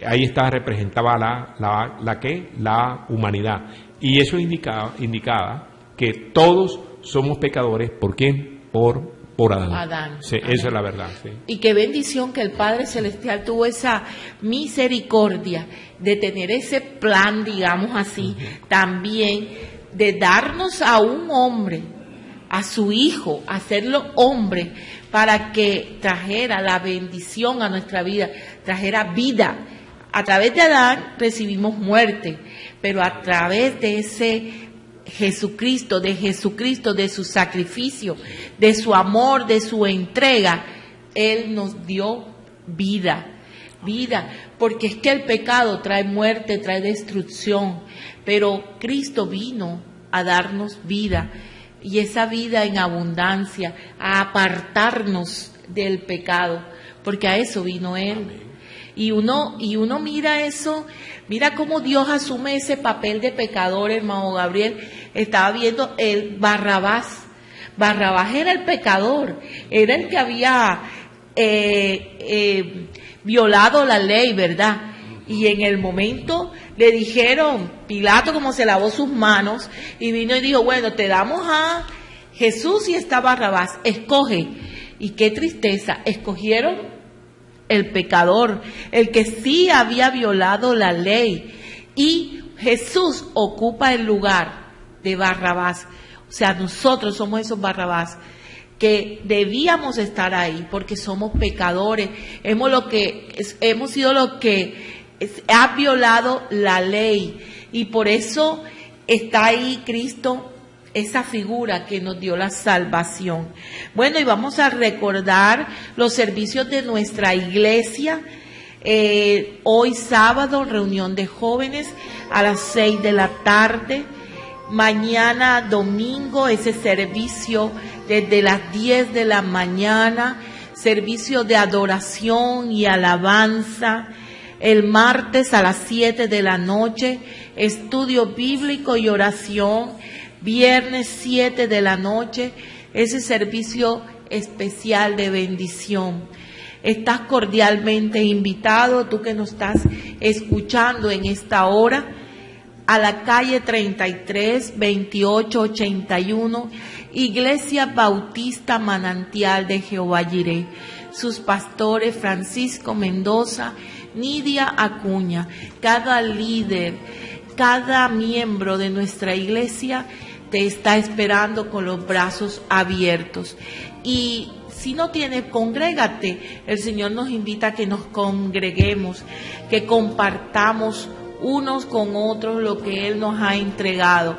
ahí está representada la humanidad. Y eso indicaba que todos somos pecadores. ¿Por quién? Por Adán. Adán. Sí, Amén. esa es la verdad. Sí. Y qué bendición que el Padre Celestial tuvo esa misericordia de tener ese plan, digamos así, también de darnos a un hombre, a su hijo, hacerlo hombre, para que trajera la bendición a nuestra vida, trajera vida. A través de Adán recibimos muerte, pero a través de ese Jesucristo, de su sacrificio, de su amor, de su entrega, Él nos dio vida, porque es que el pecado trae muerte, trae destrucción, pero Cristo vino a darnos vida, y esa vida en abundancia, a apartarnos del pecado, porque a eso vino Él. Y uno mira eso, mira cómo Dios asume ese papel de pecador, hermano Gabriel. Estaba viendo el Barrabás. Barrabás era el pecador, era el que había violado la ley, ¿verdad? Y en el momento le dijeron, Pilato como se lavó sus manos y vino y dijo, bueno, te damos a Jesús y está Barrabás, escoge. Y qué tristeza, escogieron el pecador, el que sí había violado la ley. Y Jesús ocupa el lugar de Barrabás. O sea, nosotros somos esos Barrabás que debíamos estar ahí porque somos pecadores. Hemos sido los que ha violado la ley y por eso está ahí Cristo, esa figura que nos dio la salvación. Bueno, y vamos a recordar los servicios de nuestra iglesia. Hoy sábado, reunión de jóvenes a las 6 de la tarde. Mañana domingo, ese servicio desde las 10 de la mañana, servicio de adoración y alabanza. El martes a las 7 de la noche, estudio bíblico y oración. Viernes 7 de la noche, ese servicio especial de bendición. Estás cordialmente invitado, tú que nos estás escuchando en esta hora, a la calle 33, 2881, Iglesia Bautista Manantial de Jehová Jireh. Sus pastores Francisco Mendoza, Nidia Acuña. Cada líder, cada miembro de nuestra iglesia te está esperando con los brazos abiertos. Y si no tienes, congrégate. El Señor nos invita a que nos congreguemos, que compartamos unos con otros lo que Él nos ha entregado.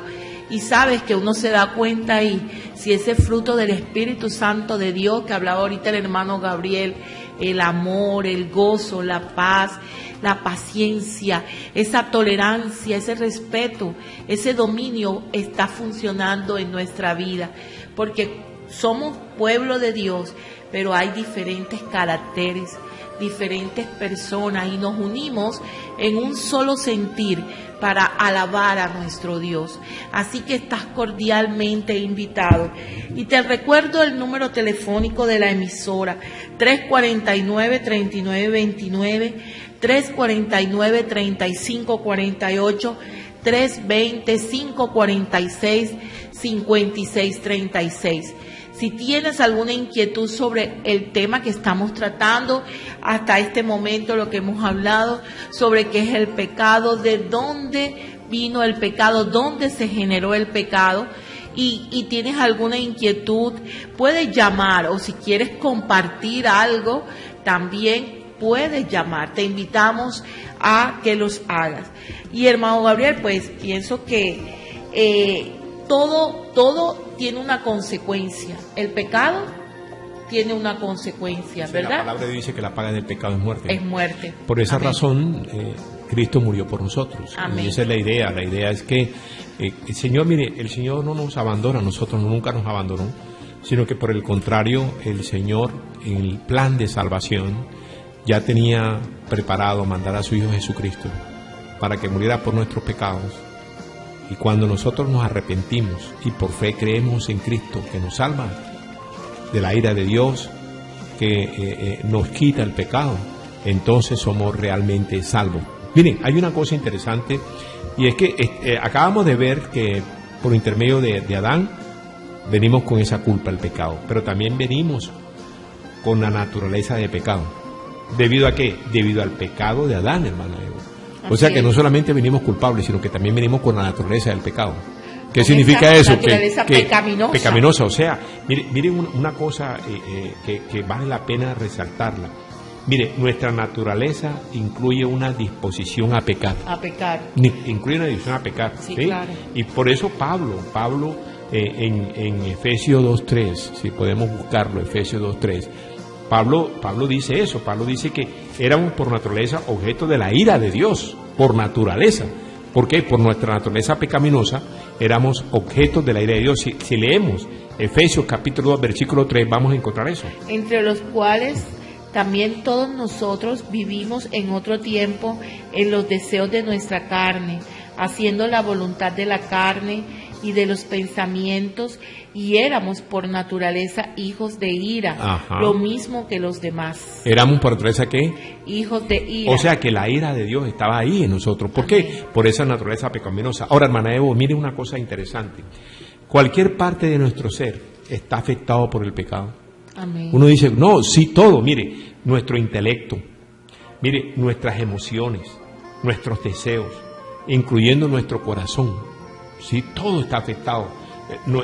Y sabes que uno se da cuenta ahí, si ese fruto del Espíritu Santo de Dios, que hablaba ahorita el hermano Gabriel, el amor, el gozo, la paz, la paciencia, esa tolerancia, ese respeto, ese dominio está funcionando en nuestra vida, porque somos pueblo de Dios, pero hay diferentes caracteres, diferentes personas y nos unimos en un solo sentir para alabar a nuestro Dios. Así que estás cordialmente invitado. Y te recuerdo el número telefónico de la emisora, 349-3929, 349-3548, 320-546-5636. Si tienes alguna inquietud sobre el tema que estamos tratando hasta este momento, lo que hemos hablado sobre qué es el pecado, de dónde vino el pecado, dónde se generó el pecado, y tienes alguna inquietud, puedes llamar, o si quieres compartir algo, también puedes llamar. Te invitamos a que los hagas. Y hermano Gabriel, pues pienso que todo tiene una consecuencia. El pecado tiene una consecuencia, ¿verdad? La palabra dice que la paga del pecado es muerte. Es muerte. Por esa razón, Cristo murió por nosotros. Amén. Y esa es la idea. La idea es que el Señor, mire, el Señor no nos abandona, nosotros nunca nos abandonó, sino que por el contrario, el Señor, en el plan de salvación, ya tenía preparado mandar a su Hijo Jesucristo para que muriera por nuestros pecados. Y cuando nosotros nos arrepentimos y por fe creemos en Cristo, que nos salva de la ira de Dios, que nos quita el pecado, entonces somos realmente salvos. Miren, hay una cosa interesante, y es que acabamos de ver que por intermedio de Adán venimos con esa culpa, el pecado, pero también venimos con la naturaleza de pecado. ¿Debido a qué? Debido al pecado de Adán, hermano Evo. O sea que no solamente venimos culpables, sino que también venimos con la naturaleza del pecado. ¿Qué significa eso? Naturaleza pecaminosa. Pecaminosa. O sea, miren una cosa que vale la pena resaltarla. Mire, nuestra naturaleza incluye una disposición a pecar. A pecar. Incluye una disposición a pecar. Sí, claro. Y por eso Pablo en Efesios 2.3, si podemos buscarlo, Efesios 2.3, Pablo dice eso. Pablo dice que éramos por naturaleza objeto de la ira de Dios, por naturaleza. ¿Por qué? Por nuestra naturaleza pecaminosa éramos objetos de la ira de Dios. Si leemos Efesios capítulo 2, versículo 3, vamos a encontrar eso. Entre los cuales también todos nosotros vivimos en otro tiempo en los deseos de nuestra carne, haciendo la voluntad de la carne y de los pensamientos, y éramos por naturaleza hijos de ira, Ajá. lo mismo que los demás. ¿Éramos por naturaleza qué? Hijos de ira. O sea que la ira de Dios estaba ahí en nosotros. ¿Por Amén. qué? Por esa naturaleza pecaminosa. Ahora, hermana Evo, mire una cosa interesante. Cualquier parte de nuestro ser está afectado por el pecado. Amén. Uno dice, no, sí, todo. Mire, nuestro intelecto, mire, nuestras emociones, nuestros deseos, incluyendo nuestro corazón. Sí, todo está afectado.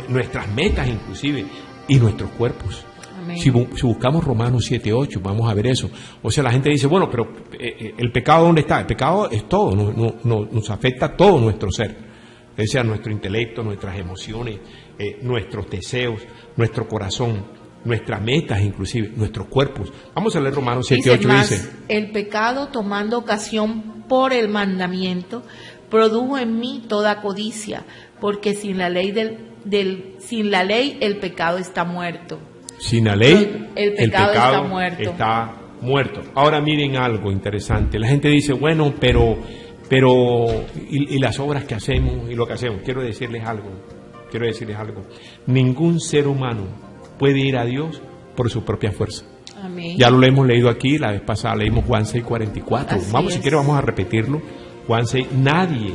Nuestras metas inclusive y nuestros cuerpos. Amén. Si buscamos Romanos 7:8, vamos a ver eso. O sea, la gente dice, bueno, pero ¿el pecado dónde está? El pecado es todo, nos afecta todo nuestro ser. O sea, nuestro intelecto, nuestras emociones, nuestros deseos, nuestro corazón, nuestras metas inclusive, nuestros cuerpos. Vamos a leer Romanos 7:8, dice. El pecado, tomando ocasión por el mandamiento, produjo en mí toda codicia, porque sin la ley sin la ley el pecado está muerto. Sin la ley el pecado está muerto. Está muerto. Ahora miren algo interesante. La gente dice, bueno, pero y las obras que hacemos y lo que hacemos. Quiero decirles algo. Ningún ser humano puede ir a Dios por su propia fuerza. Amén. Ya lo hemos leído aquí, la vez pasada leímos Juan 6:44. Vamos, si quiere, vamos a repetirlo. Juan 6, nadie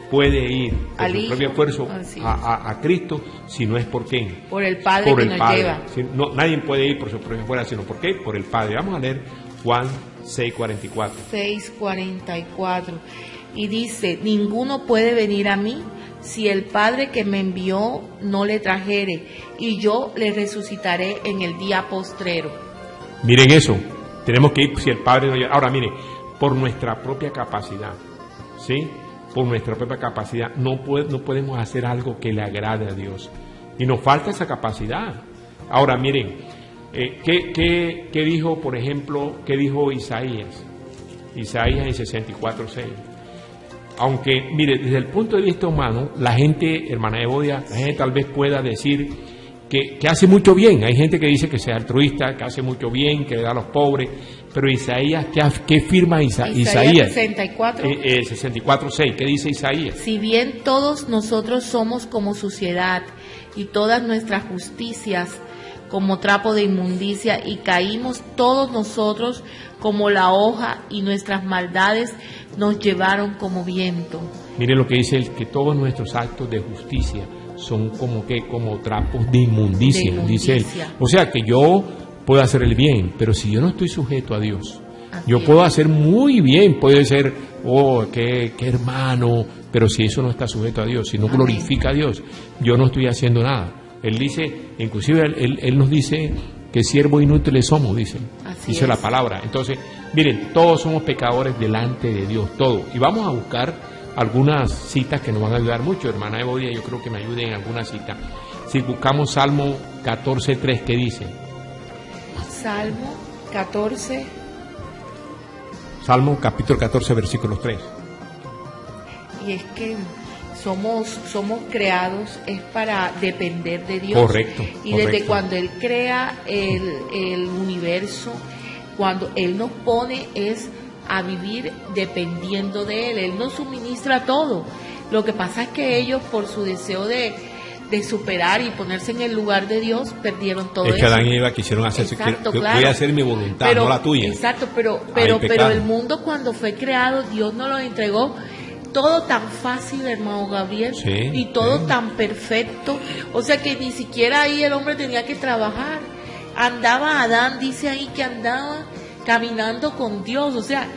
puede ir por su propia fuerza a Cristo si no es por quién. Por el Padre que nos lleva. Nadie puede ir por su propia fuerza, sino por qué, por el Padre. Vamos a leer Juan 6:44. 6:44. Y dice, ninguno puede venir a mí si el Padre que me envió no le trajere, y yo le resucitaré en el día postrero. Miren eso, tenemos que ir si el Padre no llega. Ahora mire, por nuestra propia capacidad, ¿sí? Por nuestra propia capacidad no podemos hacer algo que le agrade a Dios, y nos falta esa capacidad. Ahora miren, ¿qué dijo, por ejemplo, qué dijo Isaías? Isaías en 64:6. Aunque, mire, desde el punto de vista humano, la gente, hermana Evodia, la gente tal vez pueda decir que hace mucho bien. Hay gente que dice que sea altruista, que hace mucho bien, que le da a los pobres. Pero Isaías, ¿qué firma Isaías? 64:6. ¿Qué dice Isaías? Si bien todos nosotros somos como suciedad, y todas nuestras justicias como trapo de inmundicia, y caímos todos nosotros como la hoja, y nuestras maldades nos llevaron como viento. Mire lo que dice él, que todos nuestros actos de justicia son como trapos de inmundicia, dice él. O sea que yo puedo hacer el bien, pero si yo no estoy sujeto a Dios, yo puedo hacer muy bien, puede ser, qué hermano, pero si eso no está sujeto a Dios, si no glorifica a Dios, yo no estoy haciendo nada. Él dice, inclusive él nos dice que siervos inútiles somos, dice la palabra. Entonces, miren, todos somos pecadores delante de Dios, todos. Y vamos a buscar algunas citas que nos van a ayudar mucho. Hermana Evodia, yo creo que me ayuden en alguna cita. Si buscamos Salmo 14:3, ¿qué dice? Salmo 14. Salmo capítulo 14, versículos 3. Y es que somos creados es para depender de Dios. Correcto. Y desde cuando Él crea el universo, cuando Él nos pone es a vivir dependiendo de Él. Él nos suministra todo. Lo que pasa es que ellos, por su deseo de superar y ponerse en el lugar de Dios, perdieron todo eso. Es que Adán y Eva quisieron hacerse, voy a hacer mi voluntad, no la tuya. Exacto, pero el mundo cuando fue creado, Dios nos lo entregó todo tan fácil, hermano Gabriel, y todo tan perfecto. O sea que ni siquiera ahí el hombre tenía que trabajar. Andaba Adán, dice ahí que andaba caminando con Dios. O sea,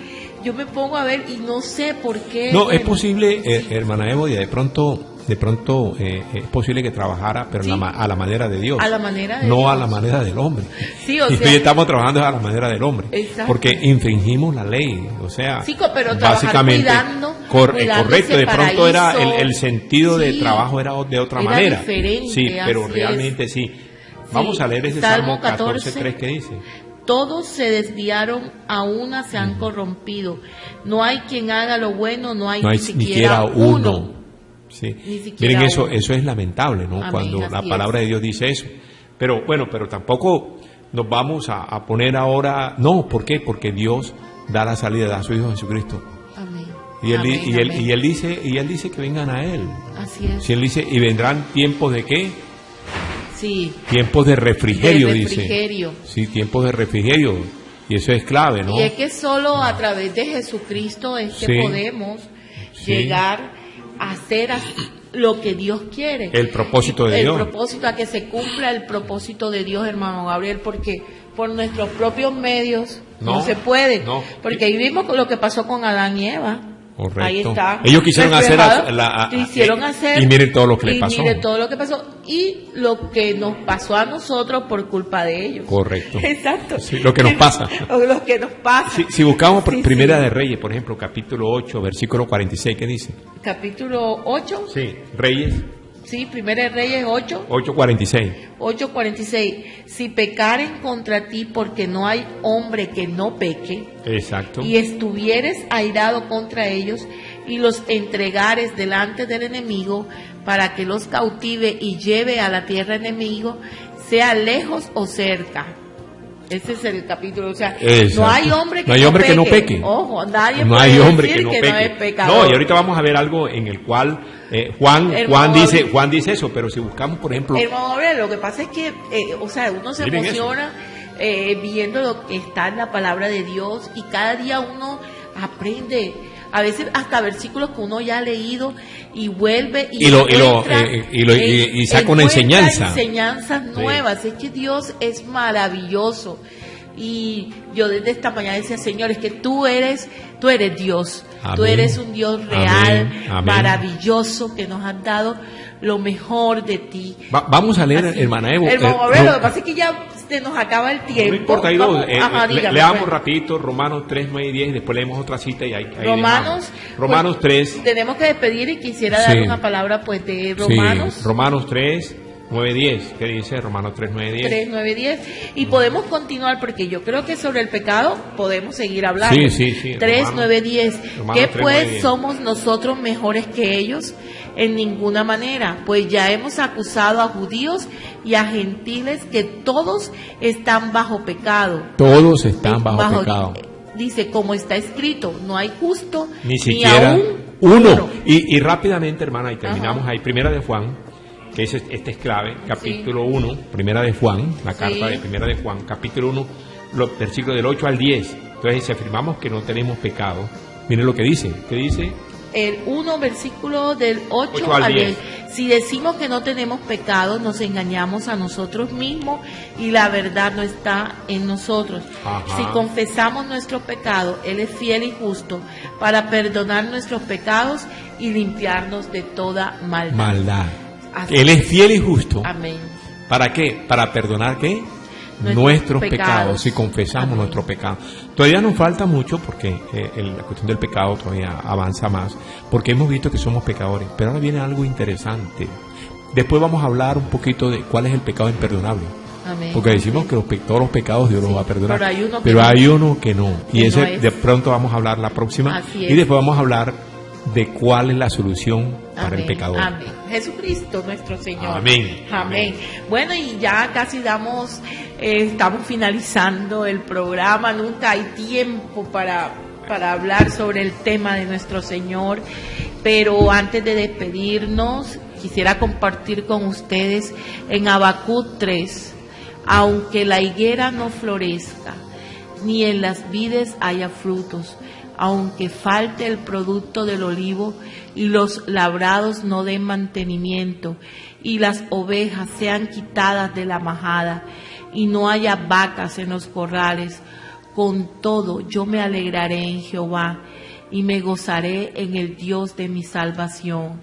yo me pongo a ver y no sé por qué. No, es posible, hermana Evodia, de pronto es posible que trabajara, pero a la manera de Dios. A la manera de no Dios. A la manera del hombre. Sí, y hoy estamos trabajando a la manera del hombre. Exacto. Porque infringimos la ley. O sea, pero básicamente, cuidando correcto, de pronto paraíso, era el sentido de trabajo era de otra manera. Diferente, sí, pero realmente es. sí. Vamos a leer ese Salmo 14:3 que dice. Todos se desviaron, a una se han corrompido. No hay quien haga lo bueno, no hay ni siquiera uno. Sí. Ni siquiera Miren, uno. eso es lamentable, ¿no? Amén, Cuando la así palabra de Dios dice eso. Pero bueno, pero tampoco nos vamos a poner ahora... No, ¿por qué? Porque Dios da la salida, da a su Hijo Jesucristo. Amén. Y él, Amén, y él, amén. y él dice que vengan a Él. Así es. Si Él dice, y vendrán tiempos de ¿qué? Sí. Tiempos de refrigerio, De dice. refrigerio. Sí, tiempos de refrigerio. Y eso es clave, ¿no? Y es que solo a través de Jesucristo es que Sí. podemos Sí. llegar a hacer lo que Dios quiere. El propósito de el Dios. propósito, a que se cumpla el propósito de Dios, hermano Gabriel, porque por nuestros propios medios no se puede. No. Porque ahí vimos lo que pasó con Adán y Eva. Correcto. Ahí está. Ellos quisieron hacer reflejado. Quisieron hacer. y miren todo lo que les pasó. Y miren todo lo que pasó. Y lo que nos pasó a nosotros por culpa de ellos. Correcto. Exacto. Sí, lo que nos pasa. Lo que nos pasa. Si buscamos Sí, Primera sí. de Reyes, por ejemplo, capítulo 8, versículo 46, ¿qué dice? Capítulo 8. Sí, Reyes Sí, Primera de Reyes 8. 8:46. 8:46. Si pecaren contra ti porque no hay hombre que no peque, Exacto. y estuvieres airado contra ellos y los entregares delante del enemigo para que los cautive y lleve a la tierra enemigo, sea lejos o cerca. Ese es el capítulo, o sea, Exacto. no hay hombre que, No hay hombre que no peque. Ojo, nadie No puede hay hombre decir que no que peque. no es pecador. No, y ahorita vamos a ver algo en el cual Juan dice eso, pero si buscamos, por ejemplo, Hermano Gabriel, lo que pasa es que, o sea, uno se Miren emociona viendo lo que está en la palabra de Dios y cada día uno aprende. A veces hasta versículos que uno ya ha leído y vuelve y saca una enseñanza. enseñanzas nuevas. Es que Dios es maravilloso. Y yo desde esta mañana decía, Señor, es que tú eres Dios. Amén. Tú eres un Dios real, Amén. Amén. maravilloso, que nos has dado lo mejor de ti. Vamos a leer, Así. hermana Evo. Hermano Gabriel, lo que pasa es que ya se nos acaba el tiempo. No importa, hay dos. Vamos, ajá, dígame, leamos pues. rapidito Romanos 3, 9 y 10, y después leemos otra cita y ahí Romanos, dejamos. Romanos pues, 3. tenemos que despedir y quisiera dar Sí. una palabra pues de Romanos. Sí, Romanos 3, 9, 10. ¿Qué dice Romanos 3, 9, 10? 3, 9, 10. Y podemos continuar porque yo creo que sobre el pecado podemos seguir hablando. Sí. 3, Romanos, 9, 10. Romanos ¿Qué 3, pues 9, 10. somos nosotros mejores que ellos? En ninguna manera, pues ya hemos acusado a judíos y a gentiles que todos están bajo pecado. Todos están bajo pecado. Dice, como está escrito, no hay justo Ni siquiera aún uno. Y rápidamente, hermana, y terminamos ahí. Primera de Juan, que este es clave, capítulo 1, Primera de Juan, la carta de Primera de Juan, capítulo 1, los versículos del 8 al 10. Entonces, si afirmamos que no tenemos pecado, miren lo que dice. ¿Qué dice? El 1, versículo del 8 al 10. Si decimos que no tenemos pecado, nos engañamos a nosotros mismos y la verdad no está en nosotros. Ajá. Si confesamos nuestro pecado, Él es fiel y justo para perdonar nuestros pecados y limpiarnos de toda maldad. Así Él es fiel y justo. Amén. ¿Para qué? Para perdonar ¿qué? Nuestros pecados, si confesamos Amén. nuestro pecado. Todavía nos falta mucho porque la cuestión del pecado todavía avanza más, porque hemos visto que somos pecadores, pero ahora viene algo interesante. Después vamos a hablar un poquito de cuál es el pecado imperdonable. Amén. Porque decimos que todos los pecados Dios los va a perdonar, Pero hay uno que pero no. hay uno que no. Y Que ese no es. de pronto vamos a hablar la próxima. Así Y es. después vamos a hablar de cuál es la solución para Amén, el pecador. Amén. Jesucristo nuestro Señor. Amén. Amén. Bueno, y ya casi estamos finalizando el programa. Nunca hay tiempo para hablar sobre el tema de nuestro Señor. Pero antes de despedirnos, quisiera compartir con ustedes en Habacuc 3. Aunque la higuera no florezca, ni en las vides haya frutos, aunque falte el producto del olivo y los labrados no den mantenimiento y las ovejas sean quitadas de la majada y no haya vacas en los corrales, con todo yo me alegraré en Jehová y me gozaré en el Dios de mi salvación.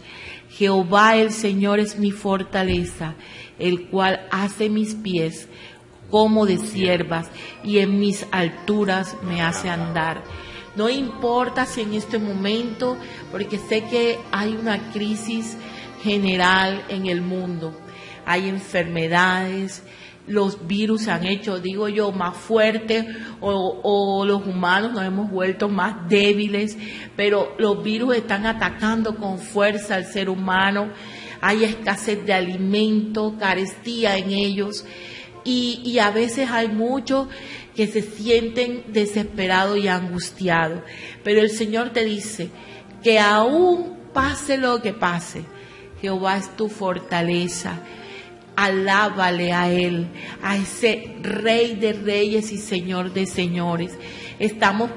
Jehová el Señor es mi fortaleza, el cual hace mis pies como de siervas y en mis alturas me hace andar. No importa si en este momento, porque sé que hay una crisis general en el mundo, hay enfermedades, los virus se han hecho, digo yo, más fuertes o los humanos nos hemos vuelto más débiles, pero los virus están atacando con fuerza al ser humano. Hay escasez de alimento, carestía en ellos y a veces hay muchos que se sienten desesperados y angustiados. Pero el Señor te dice que aún pase lo que pase, Jehová es tu fortaleza. Alábale a Él, a ese Rey de Reyes y Señor de Señores. Estamos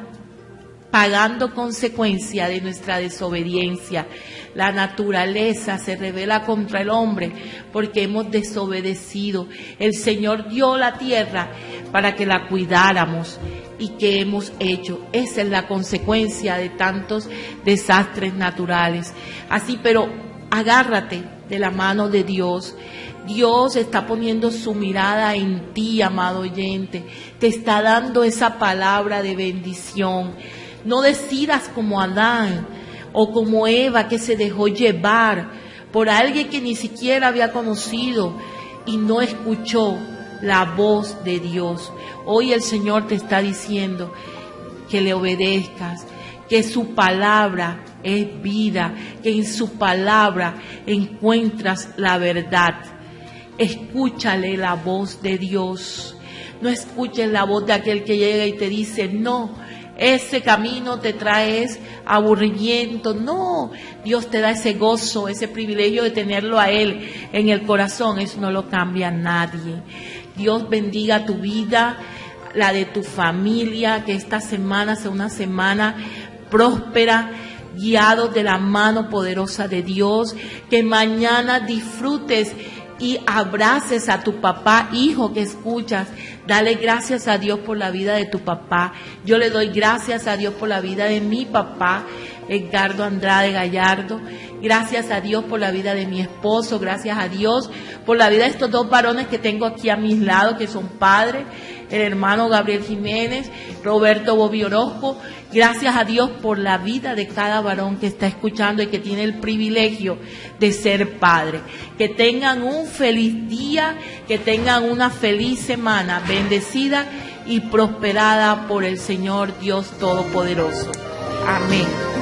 pagando consecuencia de nuestra desobediencia. La naturaleza se rebela contra el hombre porque hemos desobedecido. El Señor dio la tierra para que la cuidáramos. ¿Y qué hemos hecho? Esa es la consecuencia de tantos desastres naturales. Así, pero agárrate de la mano de Dios. Dios está poniendo su mirada en ti, amado oyente. Te está dando esa palabra de bendición. No decidas como Adán o como Eva, que se dejó llevar por alguien que ni siquiera había conocido y no escuchó la voz de Dios. Hoy el Señor te está diciendo que le obedezcas, que su palabra es vida, que en su palabra encuentras la verdad. Escúchale la voz de Dios. No escuches la voz de aquel que llega y te dice, no, ese camino te trae aburrimiento. No, Dios te da ese gozo, ese privilegio de tenerlo a Él en el corazón. Eso no lo cambia nadie. Dios bendiga tu vida, la de tu familia, que esta semana sea una semana próspera, guiados de la mano poderosa de Dios, que mañana disfrutes y abraces a tu papá, hijo que escuchas. Dale gracias a Dios por la vida de tu papá. Yo le doy gracias a Dios por la vida de mi papá, Edgardo Andrade Gallardo. Gracias a Dios por la vida de mi esposo. Gracias a Dios por la vida de estos dos varones que tengo aquí a mis lados, que son padres, el hermano Gabriel Jiménez, Roberto Bobby Orozco. Gracias a Dios por la vida de cada varón que está escuchando y que tiene el privilegio de ser padre. Que tengan un feliz día, que tengan una feliz semana, bendecida y prosperada por el Señor Dios Todopoderoso. Amén.